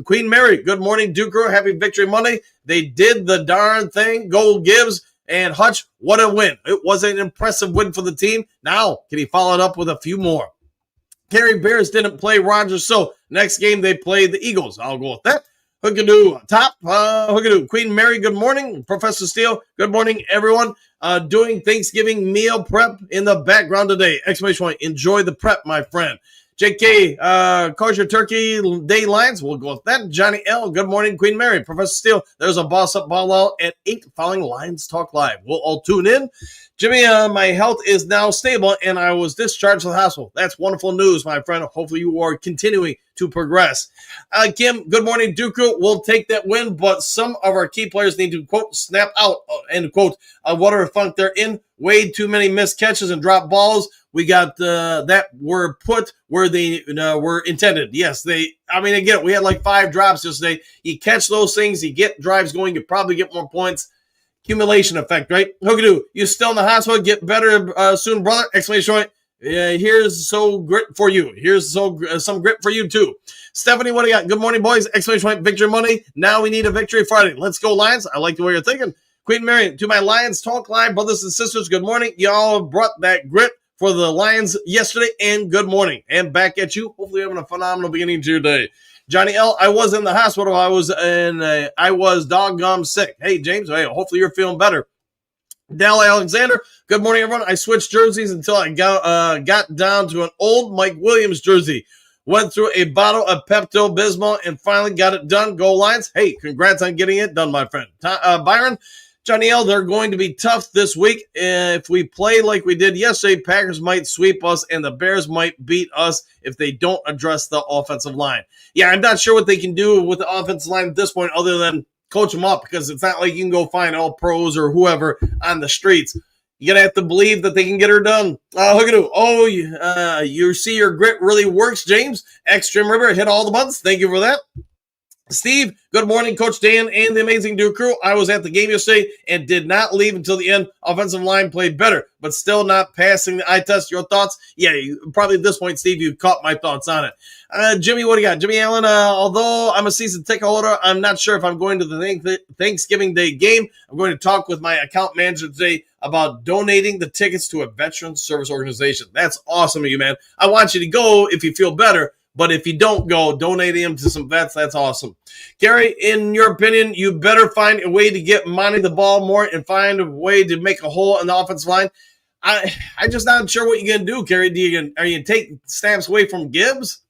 G: Queen Mary, good morning. Duke Crew, happy Victory Monday. They did the darn thing. Gold Gibbs and Hutch, what a win. It was an impressive win for the team. Now, can he follow it up with a few more? Kerry Bears didn't play Rogers, so next game they played the Eagles. I'll go with that. Hookadoo, top. Hookadoo, Queen Mary, good morning. Professor Steele, good morning, everyone. Doing Thanksgiving meal prep in the background today. Exclamation point. Enjoy the prep, my friend. JK, kosher turkey day lines. We'll go with that. Johnny L, good morning, Queen Mary. Professor Steele, there's a boss up ball out at 8 following Lions Talk Live. We'll all tune in. Jimmy, my health is now stable and I was discharged from the hospital. That's wonderful news, my friend. Hopefully you are continuing to progress. Kim, good morning, Dooku. We'll take that win, but some of our key players need to, quote, snap out, end quote, whatever funk they're in. Way too many missed catches and drop balls. We got that were put where they were intended. Yes, again, we had like 5 drops yesterday. You catch those things, you get drives going, you probably get more points. Accumulation effect, right? Hookadoo, you still in the hospital? Get better soon, brother. Exclamation point. Here's so grit for you. Here's some grit for you too. Stephanie, what do you got? Good morning, boys. Exclamation point. Victory Monday. Now we need a victory Friday. Let's go, Lions. I like the way you're thinking. Queen Mary, to my Lions Talk Live brothers and sisters, good morning. Y'all brought that grit for the Lions yesterday, and good morning. And back at you. Hopefully you're having a phenomenal beginning to your day. Johnny L, I was in the hospital. I was doggone sick. Hey, James, hey, hopefully you're feeling better. Dell Alexander, good morning, everyone. I switched jerseys until I got down to an old Mike Williams jersey. Went through a bottle of Pepto-Bismol and finally got it done. Go Lions. Hey, congrats on getting it done, my friend. Byron, Johnny L, they're going to be tough this week. If we play like we did yesterday, Packers might sweep us and the Bears might beat us if they don't address the offensive line. Yeah, I'm not sure what they can do with the offensive line at this point other than coach them up, because it's not like you can go find all pros or whoever on the streets. You're going to have to believe that they can get her done. Hookadoo, you see your grit really works, James. Extreme River, hit all the buttons. Thank you for that. Steve, good morning, Coach Dan and the amazing Duke Crew. I was at the game yesterday and did not leave until the end. Offensive line played better, but still not passing the eye test. Your thoughts? Yeah, probably at this point, Steve, you caught my thoughts on it. Jimmy, what do you got? Jimmy Allen, although I'm a season ticket holder, I'm not sure if I'm going to the Thanksgiving Day game. I'm going to talk with my account manager today about donating the tickets to a veteran service organization. That's awesome of you, man. I want you to go if you feel better. But if you don't go, donating them to some vets, that's awesome. Gary, in your opinion, you better find a way to get Monty the ball more and find a way to make a hole in the offensive line. I'm just not sure what you're going to do, Gary. Are you going to take snaps away from Gibbs?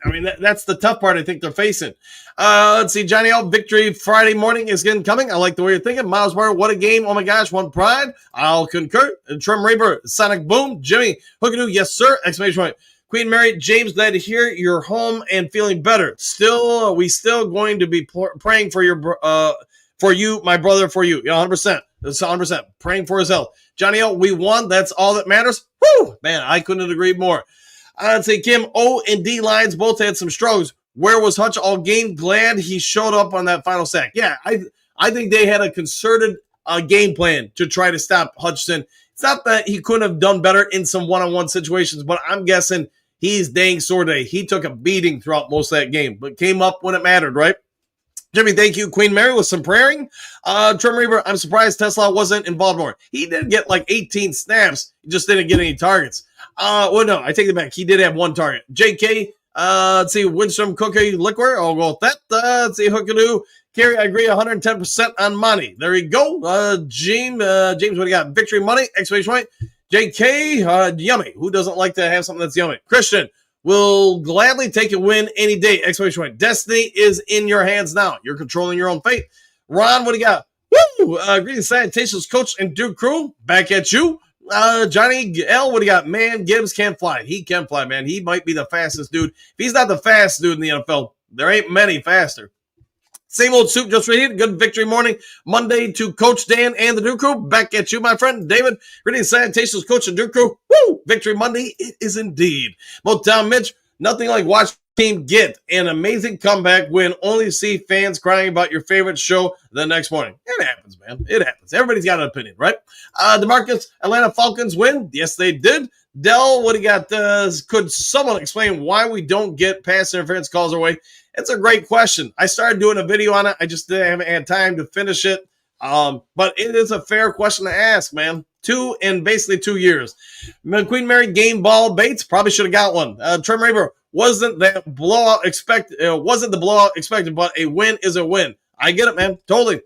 G: I mean, that's the tough part I think they're facing. Let's see, Johnny L, Victory Friday morning is getting coming. I like the way you're thinking. Miles Barr, what a game. Oh, my gosh, one pride. I'll concur. Trim Reaper, Sonic Boom. Jimmy, Hookadoo, yes, sir. Exclamation point. Queen Mary, James, glad to hear you're home and feeling better. We still going to be praying for you, my brother, for you. Yeah, 100%. That's 100%. Praying for his health. Johnny L, we won. That's all that matters. Woo! Man, I couldn't agree more. I'd say Kim, O and D lines both had some struggles. Where was Hutch all game? Glad he showed up on that final sack. Yeah, I think they had a concerted game plan to try to stop Hutchinson. It's not that he couldn't have done better in some one-on-one situations, but I'm guessing he's dang sore today. He took a beating throughout most of that game, but came up when it mattered, right? Jimmy, thank you. Queen Mary with some praying. Trim Reaver, I'm surprised Tesla wasn't involved more. He did get like 18 snaps. He just didn't get any targets. No, I take it back. He did have one target. JK, let's see, Winstrom Cookie Liquor. I'll go with that. Let's see, Hookadoo. Kerry, I agree 110% on money. There you go. James, what do you got? Victory Money, exclamation point. JK, yummy. Who doesn't like to have something that's yummy? Christian, will gladly take a win any day, exclamation point. Destiny is in your hands now. You're controlling your own fate. Ron, what do you got? Woo! Greetings, salutations, Coach and Duke Crew. Back at you. Johnny L, what do you got? Man, Gibbs can't fly. He can fly, man. He might be the fastest dude. If he's not the fastest dude in the NFL, there ain't many faster. Same old soup, just right here. Good victory morning, Monday to Coach Dan and the Duke Crew. Back at you, my friend David. Greetings, salutations, Coach and Duke Crew. Woo! Victory Monday, it is indeed. Motown Mitch, nothing like watch team get an amazing comeback win, only to see fans crying about your favorite show the next morning. It happens, man. It happens. Everybody's got an opinion, right? DeMarcus, Atlanta Falcons win. Yes, they did. Dell, what do you got? Could someone explain why we don't get pass interference calls our way? It's a great question. I started doing a video on it. I just haven't had time to finish it. But it is a fair question to ask, man. 2 years. Queen Mary game ball Bates probably should have got one. Trem Raver, wasn't the blowout expected, but a win is a win. I get it, man. Totally.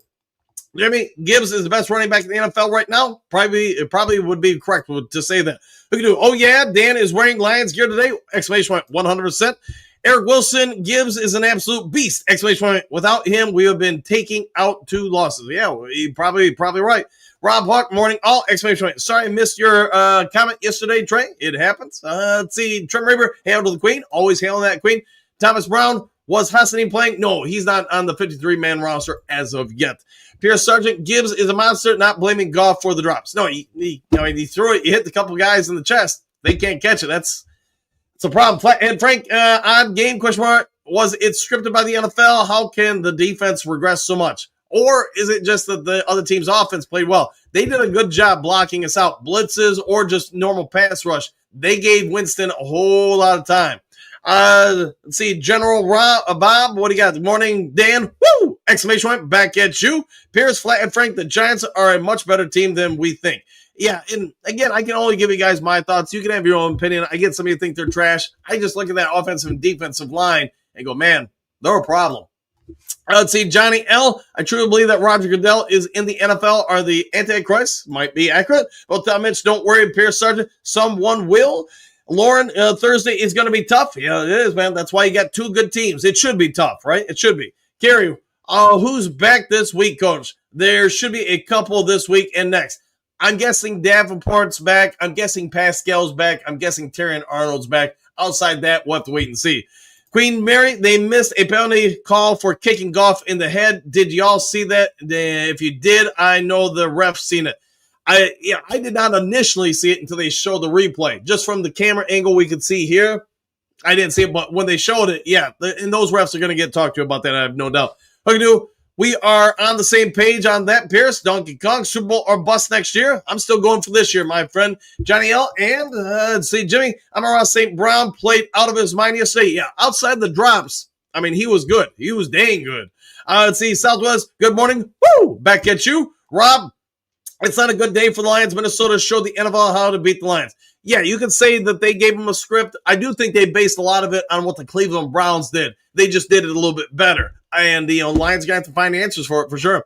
G: Jimmy Gibbs is the best running back in the NFL right now. It probably would be correct to say that. We can do, oh yeah, Dan is wearing Lions gear today. Exclamation point, 100%. Eric Wilson, Gibbs is an absolute beast. Exclamation point. Without him, we have been taking out 2 losses. Yeah, he probably right. Rob Hawk, morning all. Exclamation point. Sorry I missed your comment yesterday, Trey. It happens. Let's see. Trem Raver, hail to the Queen. Always hailing that Queen. Thomas Brown, was Hassanin playing? No, he's not on the 53-man roster as of yet. Pierce Sargent, Gibbs is a monster, not blaming Goff for the drops. No, he threw it. He hit a couple guys in the chest. They can't catch it. That's a problem. And Frank, odd game, question mark. Was it scripted by the NFL? How can the defense regress so much? Or is it just that the other team's offense played well? They did a good job blocking us out. Blitzes or just normal pass rush. They gave Winston a whole lot of time. Let's see, General Bob, what do you got? Good morning, Dan. Woo! Exclamation point, back at you. Pierce, Flat, and Frank, the Giants are a much better team than we think. Yeah, and again, I can only give you guys my thoughts. You can have your own opinion. I get some of you think they're trash. I just look at that offensive and defensive line and go, man, they're a problem. Let's see, Johnny L. I truly believe that Roger Goodell is in the NFL or the Antichrist. Might be accurate. Both Mitch, don't worry, Pierce Sargent. Someone will. Lauren, Thursday is going to be tough. Yeah, it is, man. That's why you got 2 good teams. It should be tough, right? It should be. Gary, who's back this week, Coach? There should be a couple this week and next. I'm guessing Davenport's back. I'm guessing Pascal's back. I'm guessing Terry and Arnold's back. Outside that, we'll have to wait and see. Queen Mary, they missed a penalty call for kicking Goff in the head. Did y'all see that? If you did, I know the ref seen it. I did not initially see it until they showed the replay. Just from the camera angle we could see here, I didn't see it. But when they showed it, yeah, and those refs are going to get talked to about that, I have no doubt. We are on the same page on that, Pierce. Donkey Kong, Super Bowl or bust next year. I'm still going for this year, my friend. Johnny L. And let's see, Jimmy, I'm around St. Brown played out of his mind yesterday. Yeah, outside the drops, I mean, he was good. He was dang good. Let's see, Southwest, good morning. Woo! Back at you. Rob, it's not a good day for the Lions. Minnesota showed the NFL how to beat the Lions. Yeah, you can say that they gave them a script. I do think they based a lot of it on what the Cleveland Browns did. They just did it a little bit better. And the Lions are going to have to find answers for it for sure.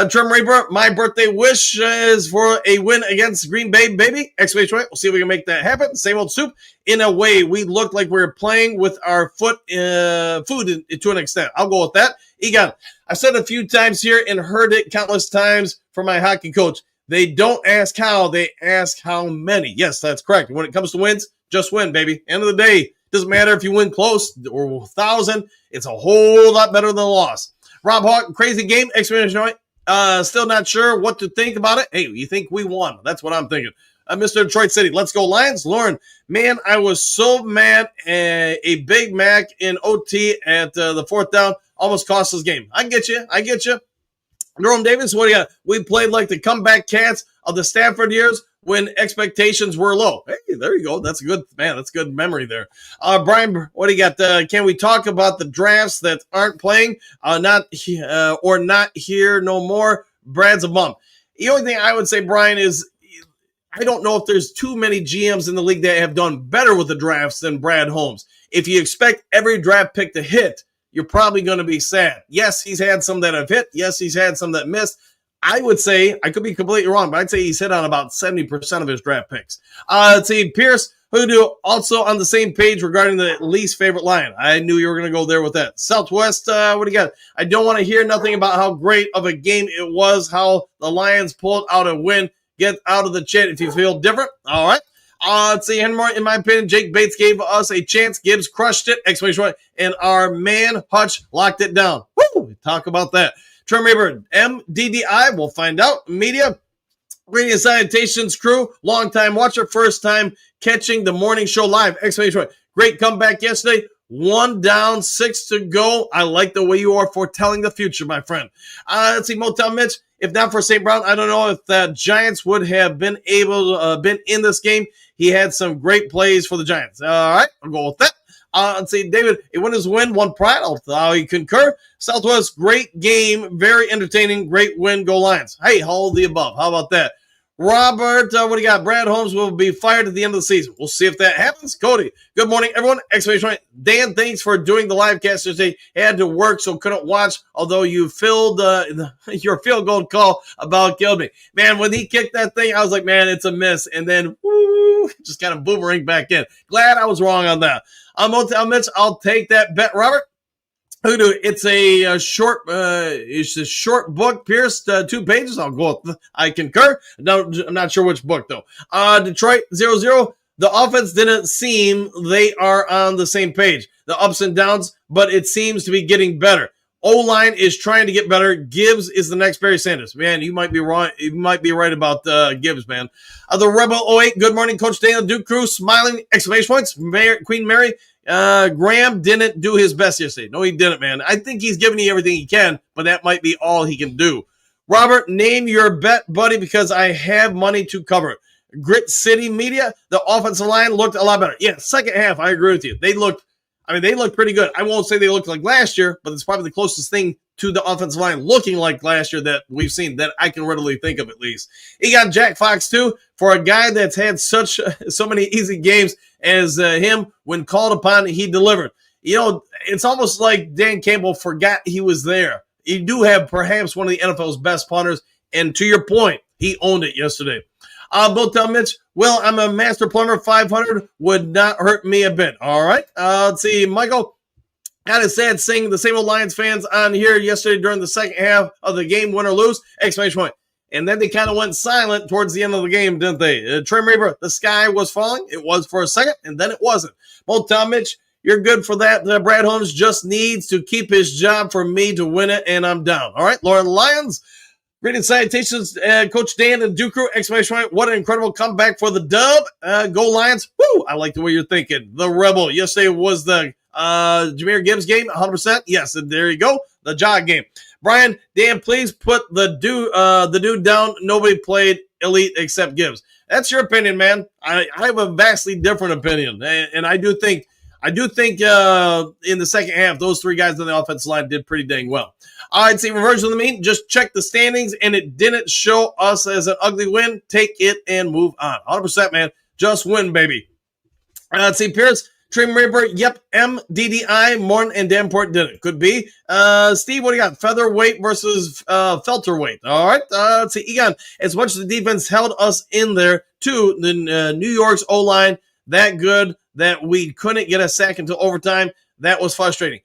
G: Trem Raber, my birthday wish is for a win against Green Bay, baby. Exclamation point. We'll see if we can make that happen. Same old soup. In a way, we looked like we were playing with our food to an extent. I'll go with that. Egon, I've said it a few times here and heard it countless times from my hockey coach. They don't ask how, they ask how many. Yes, that's correct. When it comes to wins, just win, baby. End of the day, doesn't matter if you win close or 1,000. It's a whole lot better than a loss. Rob Hawk, crazy game. Exclamation point. Still not sure what to think about it. Hey, you think we won? That's what I'm thinking. Mr. Detroit City, let's go Lions. Lauren, man, I was so mad. A Big Mac in OT at the 4th down almost cost us game. I get you. Jerome Davis, what do you got? We played like the comeback cats of the Stafford years when expectations were low. Hey, there you go. That's a good, man. That's a good memory there. Brian, what do you got? Can we talk about the drafts that aren't playing? Not here no more? Brad's a bum. The only thing I would say, Brian, is I don't know if there's too many GMs in the league that have done better with the drafts than Brad Holmes. If you expect every draft pick to hit, you're probably going to be sad. Yes, he's had some that have hit. Yes, he's had some that missed. I would say, I could be completely wrong, but I'd say he's hit on about 70% of his draft picks. Let's see, Pierce, who do also on the same page regarding the least favorite Lion. I knew you were going to go there with that. Southwest, what do you got? I don't want to hear nothing about how great of a game it was, how the Lions pulled out a win. Get out of the chat if you feel different. All right. Let's see, Henry, in my opinion, Jake Bates gave us a chance. Gibbs crushed it, exclamation point, and our man Hutch locked it down. Woo! Woo! Talk about that. Trent Rayburn, MDDI, we'll find out. Media, Radio Salutations crew, long-time watcher, first time catching the morning show live. Exclamation point. Great comeback yesterday. 1 down, 6 to go. I like the way you are foretelling the future, my friend. Let's see, Motown Mitch. If not for St. Brown, I don't know if the Giants would have been able to been in this game. He had some great plays for the Giants. All right, I'll go with that. Let's see, David, a win is a win, one pride. I'll concur. Southwest, great game, very entertaining, great win, go Lions. Hey, all of the above. How about that? Robert, what do you got? Brad Holmes will be fired at the end of the season. We'll see if that happens. Cody, good morning, everyone. Exclamation point. Dan, thanks for doing the live cast today. Had to work, so couldn't watch, although you filled your field goal call about killed me. Man, when he kicked that thing, I was like, man, it's a miss. And then, woo, just kind of boomerang back in. Glad I was wrong on that. Mitch, I'll take that bet, Robert. It's a short book, Pierce, 2 pages. I'll go with, I concur. No, I'm not sure which book, though. Detroit 0-0. The offense didn't seem they are on the same page. The ups and downs, but it seems to be getting better. O-line is trying to get better. Gibbs is the next Barry Sanders. Man, you might be wrong. You might be right about Gibbs, man. The Rebel 08. Good morning, Coach Daniel Duke Crew. Smiling, exclamation points. Queen Mary. Graham didn't do his best yesterday. No, he didn't, man. I think he's giving you everything he can, but that might be all he can do. Robert, name your bet, buddy, because I have money to cover it. Grit City Media, the offensive line looked a lot better. Yeah, second half, I agree with you. They looked pretty good. I won't say they looked like last year, but it's probably the closest thing to the offensive line looking like last year that we've seen that I can readily think of at least. He got Jack Fox too. For a guy that's had so many easy games as him, when called upon, he delivered. You know, it's almost like Dan Campbell forgot he was there. You do have perhaps one of the NFL's best punters, and to your point, he owned it yesterday. Both tell Mitch, well, I'm a master plumber. 500 would not hurt me a bit. All right. Let's see, Michael. Kind of sad seeing the same old Lions fans on here yesterday during the second half of the game, win or lose, exclamation point. And then they kind of went silent towards the end of the game, didn't they? Trey Rayburn, the sky was falling. It was for a second, and then it wasn't. Both Tom Mitch, you're good for that. Brad Holmes just needs to keep his job for me to win it, and I'm down. All right, Lauren Lyons. Greetings, salutations, Coach Dan and Duke Crew, exclamation point. What an incredible comeback for the dub. Go Lions. Woo, I like the way you're thinking. The Rebel. Yesterday was the Jahmyr Gibbs game, 100%. Yes, and there you go. The jog game. Brian, Dan, please put the dude down. Nobody played elite except Gibbs. That's your opinion, man. I have a vastly different opinion, and I do think in the second half, those 3 guys on the offensive line did pretty dang well. I'd say reversion of the mean. Just check the standings, and it didn't show us as an ugly win. Take it and move on. 100%, man. Just win, baby. Let's see, Pierce. Trim Rayburn, yep, MDDI, Morton, and Danport did it. Could be. Steve, what do you got? Featherweight versus welterweight. All right. Let's see. Egon, as much as the defense held us in there, too, the New York's O-line that good that we couldn't get a sack until overtime. That was frustrating.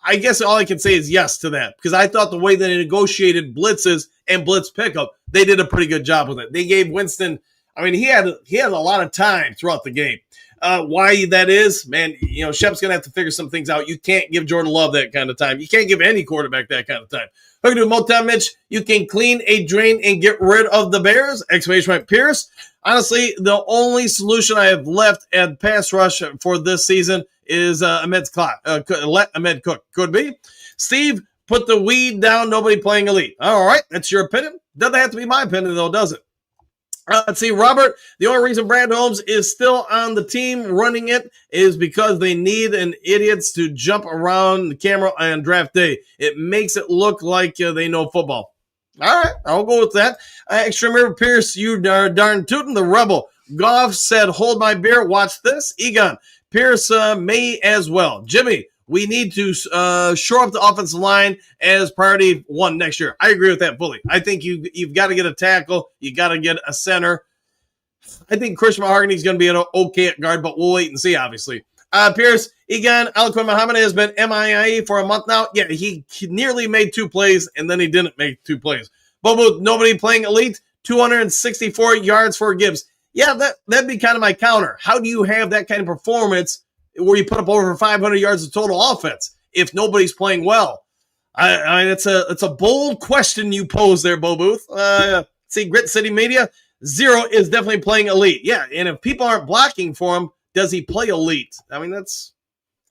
G: I guess all I can say is yes to that, because I thought the way that they negotiated blitzes and blitz pickup, they did a pretty good job with it. They gave Winston, I mean, he had a lot of time throughout the game. Why that is, man, you know, Shep's going to have to figure some things out. You can't give Jordan Love that kind of time. You can't give any quarterback that kind of time. Look at Motown Mitch. You can clean a drain and get rid of the Bears. Exclamation point, Pierce. Honestly, the only solution I have left at pass rush for this season is Ahmed Cook. Could be. Steve, put the weed down. Nobody playing elite. All right, that's your opinion. Doesn't have to be my opinion, though, does it? Let's see, Robert, the only reason Brad Holmes is still on the team running it is because they need an idiots to jump around the camera on draft day. It makes it look like they know football. All right, I'll go with that. Extreme River Pierce, you darn tootin' the Rebel. Goff said, hold my beer, watch this. Egon, Pierce may as well. Jimmy, we need to shore up the offensive line as priority 1 next year. I agree with that fully. I think you've got to get a tackle. You got to get a center. I think Christian Mahogany is going to be okay at guard, but we'll wait and see, obviously. Pierce, Egan, Aliquin Muhammad has been MIA for a month now. Yeah, he nearly made 2 plays, and then he didn't make 2 plays. But with nobody playing elite, 264 yards for Gibbs. Yeah, that'd be kind of my counter. How do you have that kind of performance where you put up over 500 yards of total offense if nobody's playing well? I mean, it's a bold question you pose there, Bo Booth. See, Grit City Media, Zero is definitely playing elite. Yeah, and if people aren't blocking for him, does he play elite? I mean,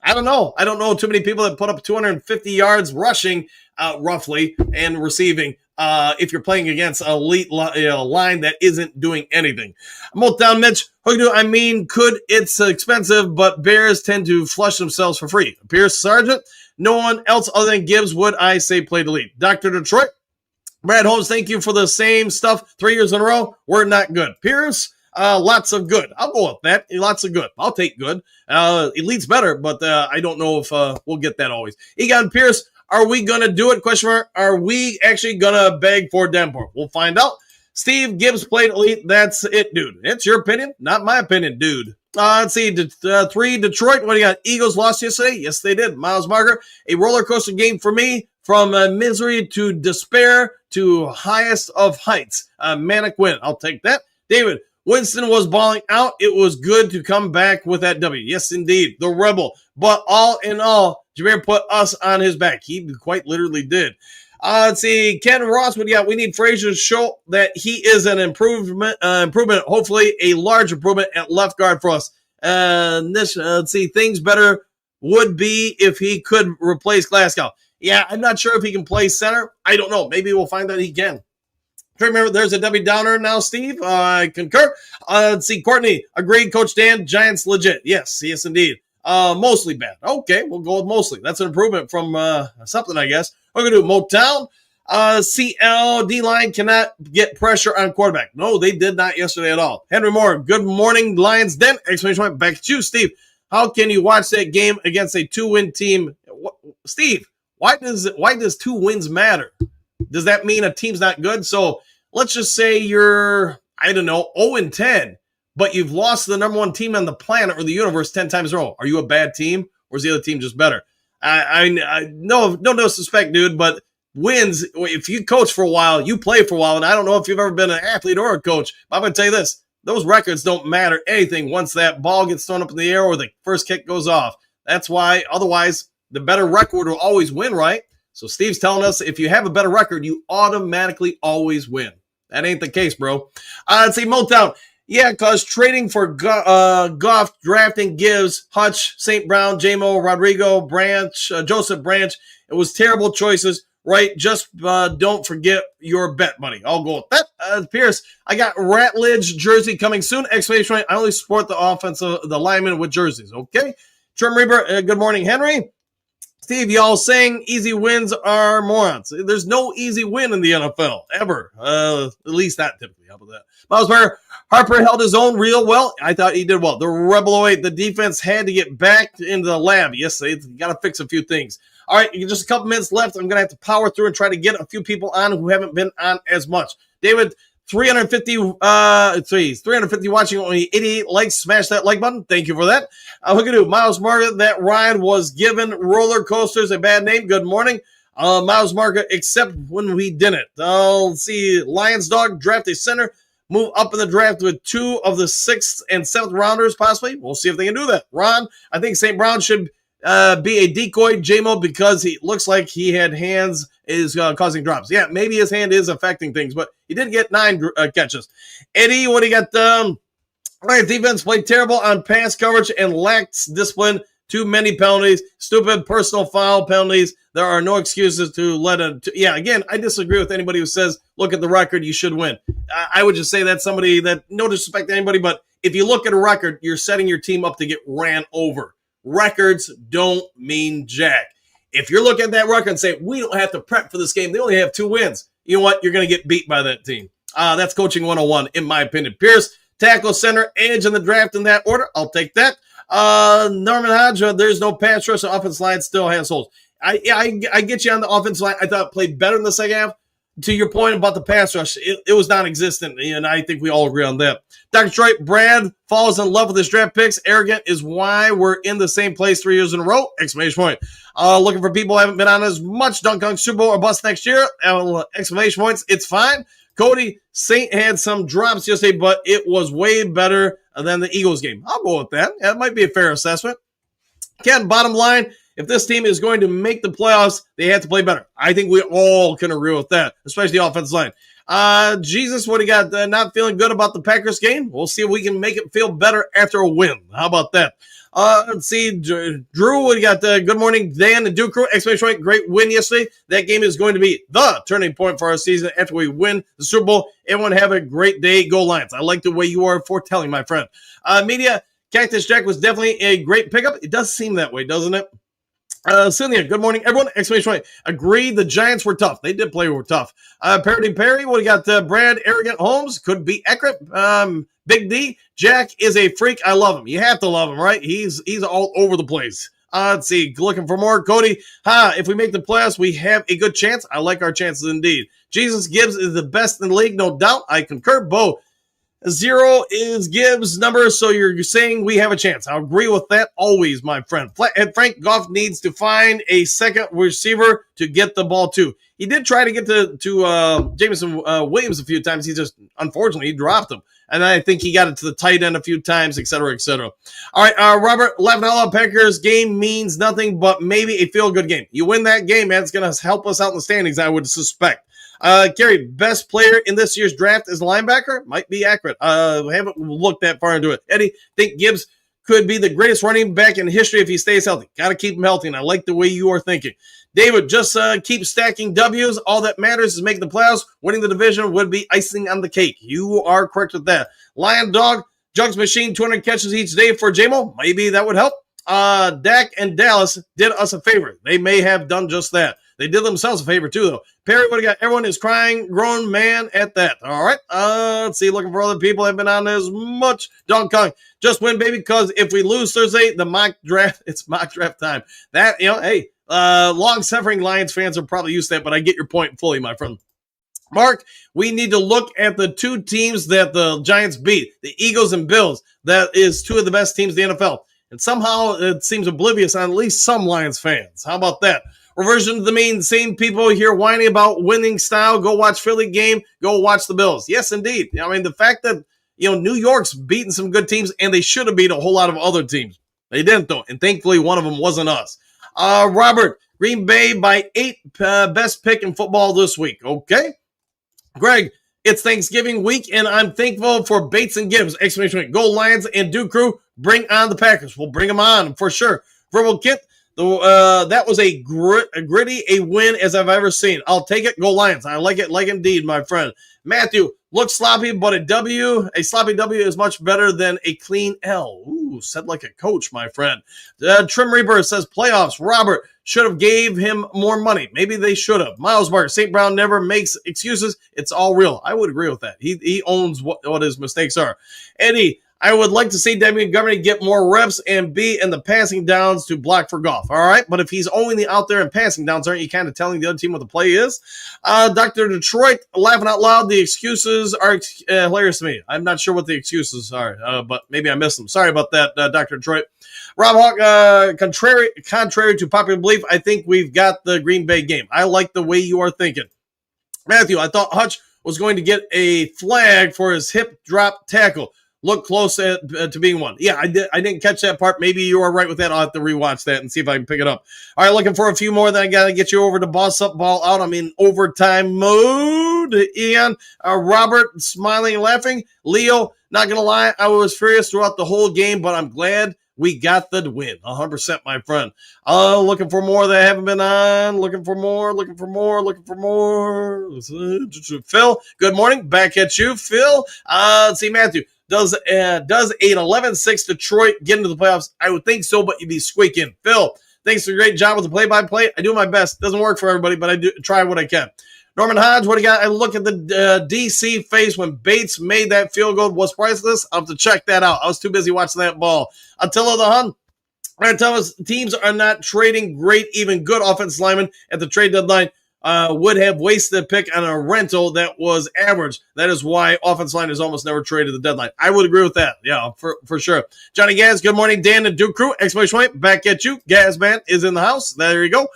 G: I don't know. I don't know too many people that put up 250 yards rushing, roughly, and receiving if you're playing against an elite line that isn't doing anything. Down Mitch, I mean, it's expensive, but Bears tend to flush themselves for free. Pierce Sargent, no one else other than Gibbs would I say played elite. Dr. Detroit, Brad Holmes, thank you for the same stuff 3 years in a row. We're not good. Pierce, lots of good. I'll go with that. Lots of good. I'll take good. Elite's better, but I don't know if we'll get that always. Egon Pierce, are we going to do it? Question mark. Are we actually going to beg for Denver? We'll find out. Steve Gibbs played elite. That's it, dude. It's your opinion, not my opinion, dude. Let's see. 3 Detroit. What do you got? Eagles lost yesterday? Yes, they did. Miles Marker, a roller coaster game for me. From misery to despair to highest of heights. Manic win. I'll take that. David, Winston was balling out. It was good to come back with that W. Yes, indeed. The Rebel. But all in all, Jameer put us on his back. He quite literally did. Let's see. Ken Ross, what do you got? We need Frazier to show that he is an improvement, hopefully a large improvement at left guard for us. Let's see. Things better would be if he could replace Glasgow. Yeah, I'm not sure if he can play center. I don't know. Maybe we'll find out he can. Remember, there's a Debbie Downer now, Steve. I concur. Let's see. Courtney, agreed. Coach Dan, Giants legit. Yes, indeed. Mostly bad. Okay, we'll go with mostly. That's an improvement from something, I guess. We're going to do Motown. CL D-line cannot get pressure on quarterback. No, they did not yesterday at all. Henry Moore, good morning, Lions Den. Exclamation point. Back to you, Steve. How can you watch that game against a 2-win team? Steve, why does 2 wins matter? Does that mean a team's not good? So let's just say you're, 0-10, but you've lost to the number 1 team on the planet or the universe 10 times in a row. Are you a bad team, or is the other team just better? No disrespect, dude, but wins, if you coach for a while, you play for a while, and I don't know if you've ever been an athlete or a coach, but I'm going to tell you this. Those records don't matter anything once that ball gets thrown up in the air or the first kick goes off. That's why, otherwise, the better record will always win, right? So Steve's telling us if you have a better record, you automatically always win. That ain't the case, bro. Let's see, Motown. Yeah, because trading for Goff, drafting Gibbs, Hutch, St. Brown, J-Mo, Rodrigo, Branch, Joseph Branch. It was terrible choices, right? Just don't forget your bet, buddy. I'll go with that. Pierce, I got Ratledge jersey coming soon. Exclamation point. I only support the offensive, the linemen with jerseys. Okay. Trim Reaper, good morning, Henry. Steve, y'all saying easy wins are morons. There's no easy win in the NFL, ever. At least not typically. How about that? Miles Barr, Harper held his own real well. I thought he did well. The Rebel 08, the defense had to get back into the lab. Yes, they got to fix a few things. All right, just a couple minutes left. I'm going to have to power through and try to get a few people on who haven't been on as much. David, 350 watching, only 88 likes. Smash that like button. Thank you for that. Look at you, Miles Margaret. That ride was given roller coasters a bad name. Good morning, Miles Margaret, except when we didn't. Let's see, Lions dog draft a center, move up in the draft with 2 of the 6th and 7th rounders possibly. We'll see if they can do that. Ron, I think St. Brown should be a decoy JMO because he looks like he had hands is causing drops. Yeah, maybe his hand is affecting things, but he did get 9 catches. Eddie, what do you got? Right, defense played terrible on pass coverage and lacks discipline. Too many penalties, stupid personal foul penalties. There are no excuses to let a. Yeah, again, I disagree with anybody who says, look at the record, you should win. I would just say that's somebody that, no disrespect to anybody, but if you look at a record, you're setting your team up to get ran over. Records don't mean jack. If you're looking at that record and say, we don't have to prep for this game, they only have 2 wins, you know what? You're going to get beat by that team. That's coaching 101, in my opinion. Pierce, tackle, center, edge in the draft in that order. I'll take that. Norman Hodge, there's no pass rush. The offensive line still has holes. I get you on the offensive line. I thought it played better in the second half. To your point about the pass rush, it was non-existent, and I think we all agree on that. Dr. Detroit, Brad falls in love with his draft picks. Arrogant is why we're in the same place 3 years in a row. Exclamation point. Looking for people who haven't been on as much. Dunk Kong Super Bowl or bust next year. Exclamation points. It's fine. Cody, Saint had some drops yesterday, but it was way better than the Eagles game. I'll go with that. That might be a fair assessment. Ken, bottom line, If this team is going to make the playoffs, they have to play better. I think we all can agree with that, especially the offensive line. Jesus, what do you got? Not feeling good about the Packers game? We'll see if we can make it feel better after a win. How about that? Let's see. Drew, what do you got? Good morning, Dan and Duke Crew. Exclamation point. Great win yesterday. That game is going to be the turning point for our season after we win the Super Bowl. Everyone have a great day. Go Lions. I like the way you are foretelling, my friend. Media, Cactus Jack was definitely a great pickup. It does seem that way, doesn't it? Cynthia, good morning, everyone. Exclamation point. Agree, the Giants were tough. They did play were tough. Parody Perry, what do you got? Brad, Arrogant Holmes, could be accurate. Big D, Jack is a freak. I love him. You have to love him, right? He's all over the place. Let's see, looking for more. Cody, if we make the playoffs, we have a good chance. I like our chances indeed. Jesus Gibbs is the best in the league, no doubt. I concur. Bo, 0 is Gibbs' number, so you're saying we have a chance. I agree with that always, my friend. Flathead Frank Goff needs to find a second receiver to get the ball to. He did try to get to Jameson Williams a few times. He just, unfortunately, he dropped him. And I think he got it to the tight end a few times, et cetera, et cetera. All right, Robert, $11 Packers game means nothing but maybe a feel-good game. You win that game, man, it's going to help us out in the standings, I would suspect. Gary, best player in this year's draft is linebacker? Might be accurate. Haven't looked that far into it. Eddie, think Gibbs could be the greatest running back in history if he stays healthy. Got to keep him healthy, and I like the way you are thinking. David, just keep stacking W's. All that matters is making the playoffs. Winning the division would be icing on the cake. You are correct with that. Lion Dog, Jugs Machine, 200 catches each day for JMO. Maybe that would help. Dak and Dallas did us a favor. They may have done just that. They did themselves a favor, too, though. Perry, what do you got? Everyone is crying, grown man at that. All right. Let's see. Looking for other people. Have been on as much. Don Kong, just win, baby, because if we lose Thursday, the mock draft, it's mock draft time. That, hey, long-suffering Lions fans are probably used to that, but I get your point fully, my friend. Mark, we need to look at the two teams that the Giants beat, the Eagles and Bills. That is two of the best teams in the NFL. And somehow it seems oblivious on at least some Lions fans. How about that? Reversion to the mean, same people here whining about winning style. Go watch Philly game. Go watch the Bills. Yes, indeed. I mean, the fact that, New York's beaten some good teams, and they should have beat a whole lot of other teams. They didn't, though. And thankfully, one of them wasn't us. Robert, Green Bay by 8, best pick in football this week. Okay. Greg, it's Thanksgiving week, and I'm thankful for Bates and Gibbs. Exclamation point. Go Lions and Duke Crew. Bring on the Packers. We'll bring them on for sure. Verbal Kit, that was a gritty win as I've ever seen. I'll take it. Go Lions. I like it like indeed, my friend. Matthew, looks sloppy, but a sloppy W is much better than a clean L. Ooh, said like a coach, my friend. Trim Reaper says playoffs. Robert, should have gave him more money. Maybe they should have. Miles Barker, St. Brown never makes excuses. It's all real. I would agree with that. He owns what his mistakes are. Eddie, I would like to see David Montgomery get more reps and be in the passing downs to block for Goff. All right, but if he's only out there in passing downs, aren't you kind of telling the other team what the play is? Dr. Detroit, laughing out loud. The excuses are hilarious to me. I'm not sure what the excuses are, but maybe I missed them. Sorry about that, Dr. Detroit. Rob Hawk, contrary to popular belief, I think we've got the Green Bay game. I like the way you are thinking. Matthew, I thought Hutch was going to get a flag for his hip drop tackle. Look close to being one. Yeah, I didn't catch that part. Maybe you are right with that. I'll have to rewatch that and see if I can pick it up. All right, looking for a few more. Then I got to get you over to boss up, ball out. I'm in overtime mode. Ian, Robert, smiling and laughing. Leo, not going to lie, I was furious throughout the whole game, but I'm glad we got the win. 100%, my friend. Looking for more that I haven't been on. Looking for more. Phil, good morning. Back at you, Phil. Let's see, Matthew. Does an 11-6 Detroit get into the playoffs? I would think so, but you'd be squeaking. Phil, thanks for a great job with the play-by-play. I do my best. Doesn't work for everybody, but I do try what I can. Norman Hodge, what do you got? I look at the DC face when Bates made that field goal. Was priceless. I'll have to check that out. I was too busy watching that ball. Attila the Hun. All right, tell us, teams are not trading great, even good offensive linemen at the trade deadline. would have wasted a pick on a rental that was average. That is why offense line is almost never traded at the deadline. I would agree with that. Yeah, for sure. Johnny Gaz, good morning. Dan and Duke Crew, exclamation point, back at you. Gaz man is in the house. There you go.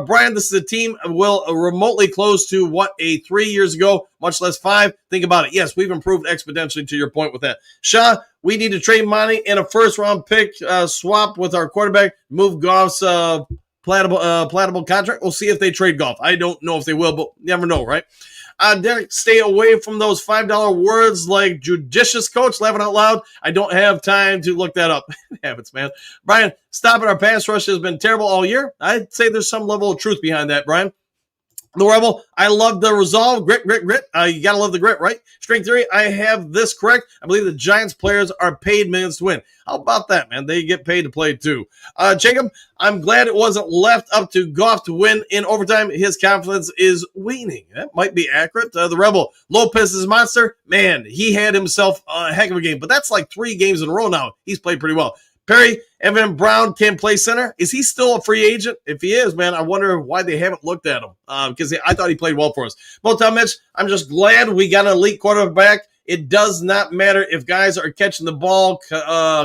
G: Brian, this is a team will remotely close to what a 3 years ago, much less 5. Think about it. Yes, we've improved exponentially to your point with that. Shaw, we need to trade Monty in a first-round pick swap with our quarterback, move Goff's platable contract. We'll see if they trade Goff. I don't know if they will, but you never know, right? Derek, stay away from those $5 words like judicious coach, laughing out loud. I don't have time to look that up. Habits, man. Brian, stopping our pass rush has been terrible all year. I'd say there's some level of truth behind that, Brian. The Rebel, I love the resolve. Grit. You got to love the grit, right? String theory, I have this correct. I believe the Giants players are paid millions to win. How about that, man? They get paid to play, too. Jacob, I'm glad it wasn't left up to Goff to win in overtime. His confidence is waning. That might be accurate. The Rebel, Lopez is monster. Man, he had himself a heck of a game. But that's like 3 games in a row now. He's played pretty well. Perry, Evan Brown can play center. Is he still a free agent? If he is, man, I wonder why they haven't looked at him because I thought he played well for us. Motown Mitch, I'm just glad we got an elite quarterback. It does not matter if guys are catching the ball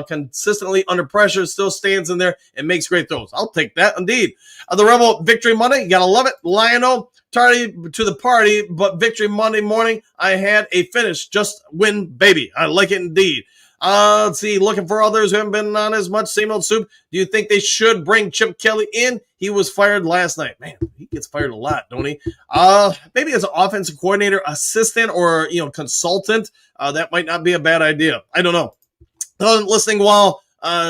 G: consistently under pressure, still stands in there and makes great throws. I'll take that indeed. The Rebel Victory Monday, you got to love it. Lionel, tardy to the party, but Victory Monday morning, I had a finish. Just win, baby. I like it indeed. Let's see, looking for others who haven't been on as much, same old soup. Do you think they should bring Chip Kelly in? He was fired last night. Man, he gets fired a lot, don't he? Maybe as an offensive coordinator, assistant, or consultant. That might not be a bad idea. I don't know. Listening while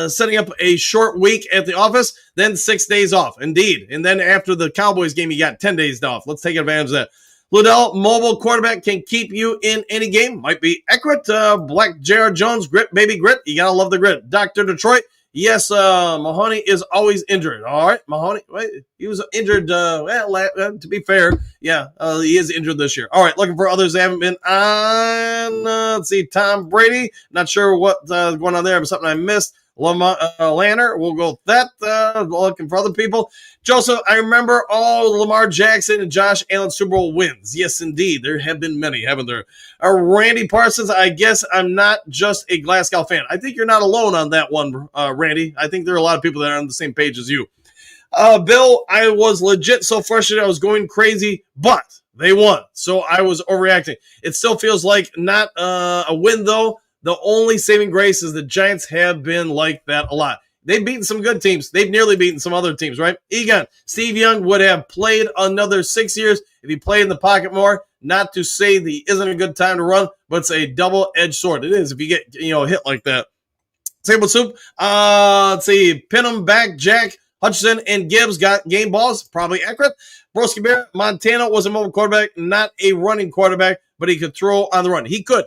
G: setting up a short week at the office, then 6 days off. Indeed. And then after the Cowboys game, you got 10 days off. Let's take advantage of that. Liddell, mobile quarterback, can keep you in any game. Might be accurate. Black J.R. Jones, grit, baby, grit. You got to love the grit. Dr. Detroit, yes, Mahoney is always injured. All right, Mahoney, wait, he was injured. To be fair, yeah, he is injured this year. All right, looking for others that haven't been on. Let's see, Tom Brady. Not sure what's going on there, but something I missed. Lanner, we'll go with that. Looking for other people. Joseph, I remember all Lamar Jackson and Josh Allen Super Bowl wins. Yes, indeed. There have been many, haven't there? Randy Parsons, I guess I'm not just a Glasgow fan. I think you're not alone on that one, Randy. I think there are a lot of people that are on the same page as you. Bill, I was legit so frustrated I was going crazy, but they won, so I was overreacting. It still feels like not a win, though. The only saving grace is the Giants have been like that a lot. They've beaten some good teams. They've nearly beaten some other teams, right? Egon, Steve Young would have played another 6 years if he played in the pocket more. Not to say the isn't a good time to run, but it's a double-edged sword. It is if you get hit like that. Sable Soup. Let's see. Pinham, Back, Jack, Hutchinson, and Gibbs got game balls. Probably accurate. Broski Bear, Montana was a mobile quarterback, not a running quarterback, but he could throw on the run. He could.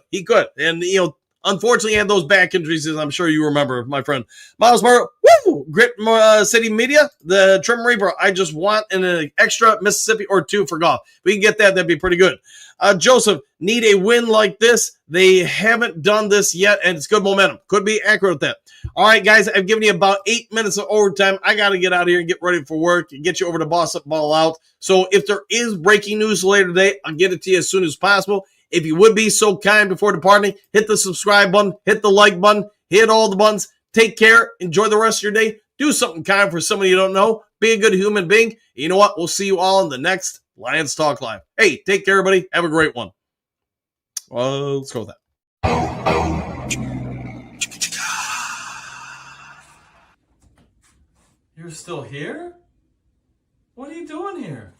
G: And, unfortunately, he had those back injuries, as I'm sure you remember, my friend. Miles Murray, woo! Grit City Media, the Trim Reaper. I just want an extra Mississippi or 2 for golf. If we can get that, that'd be pretty good. Joseph, need a win like this. They haven't done this yet, and it's good momentum. Could be accurate with that. All right, guys, I've given you about 8 minutes of overtime. I got to get out of here and get ready for work and get you over to Boss Up Ball Out. So if there is breaking news later today, I'll get it to you as soon as possible. If you would be so kind before departing, hit the subscribe button, hit the like button, hit all the buttons. Take care. Enjoy the rest of your day. Do something kind for somebody you don't know. Be a good human being. You know what? We'll see you all in the next Lions Talk Live. Hey, take care, everybody. Have a great one. Well, let's go with that. You're still here? What are you doing here?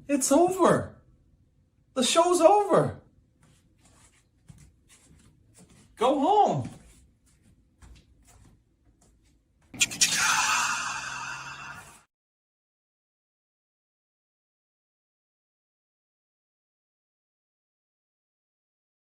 G: It's over. The show's over. Go home.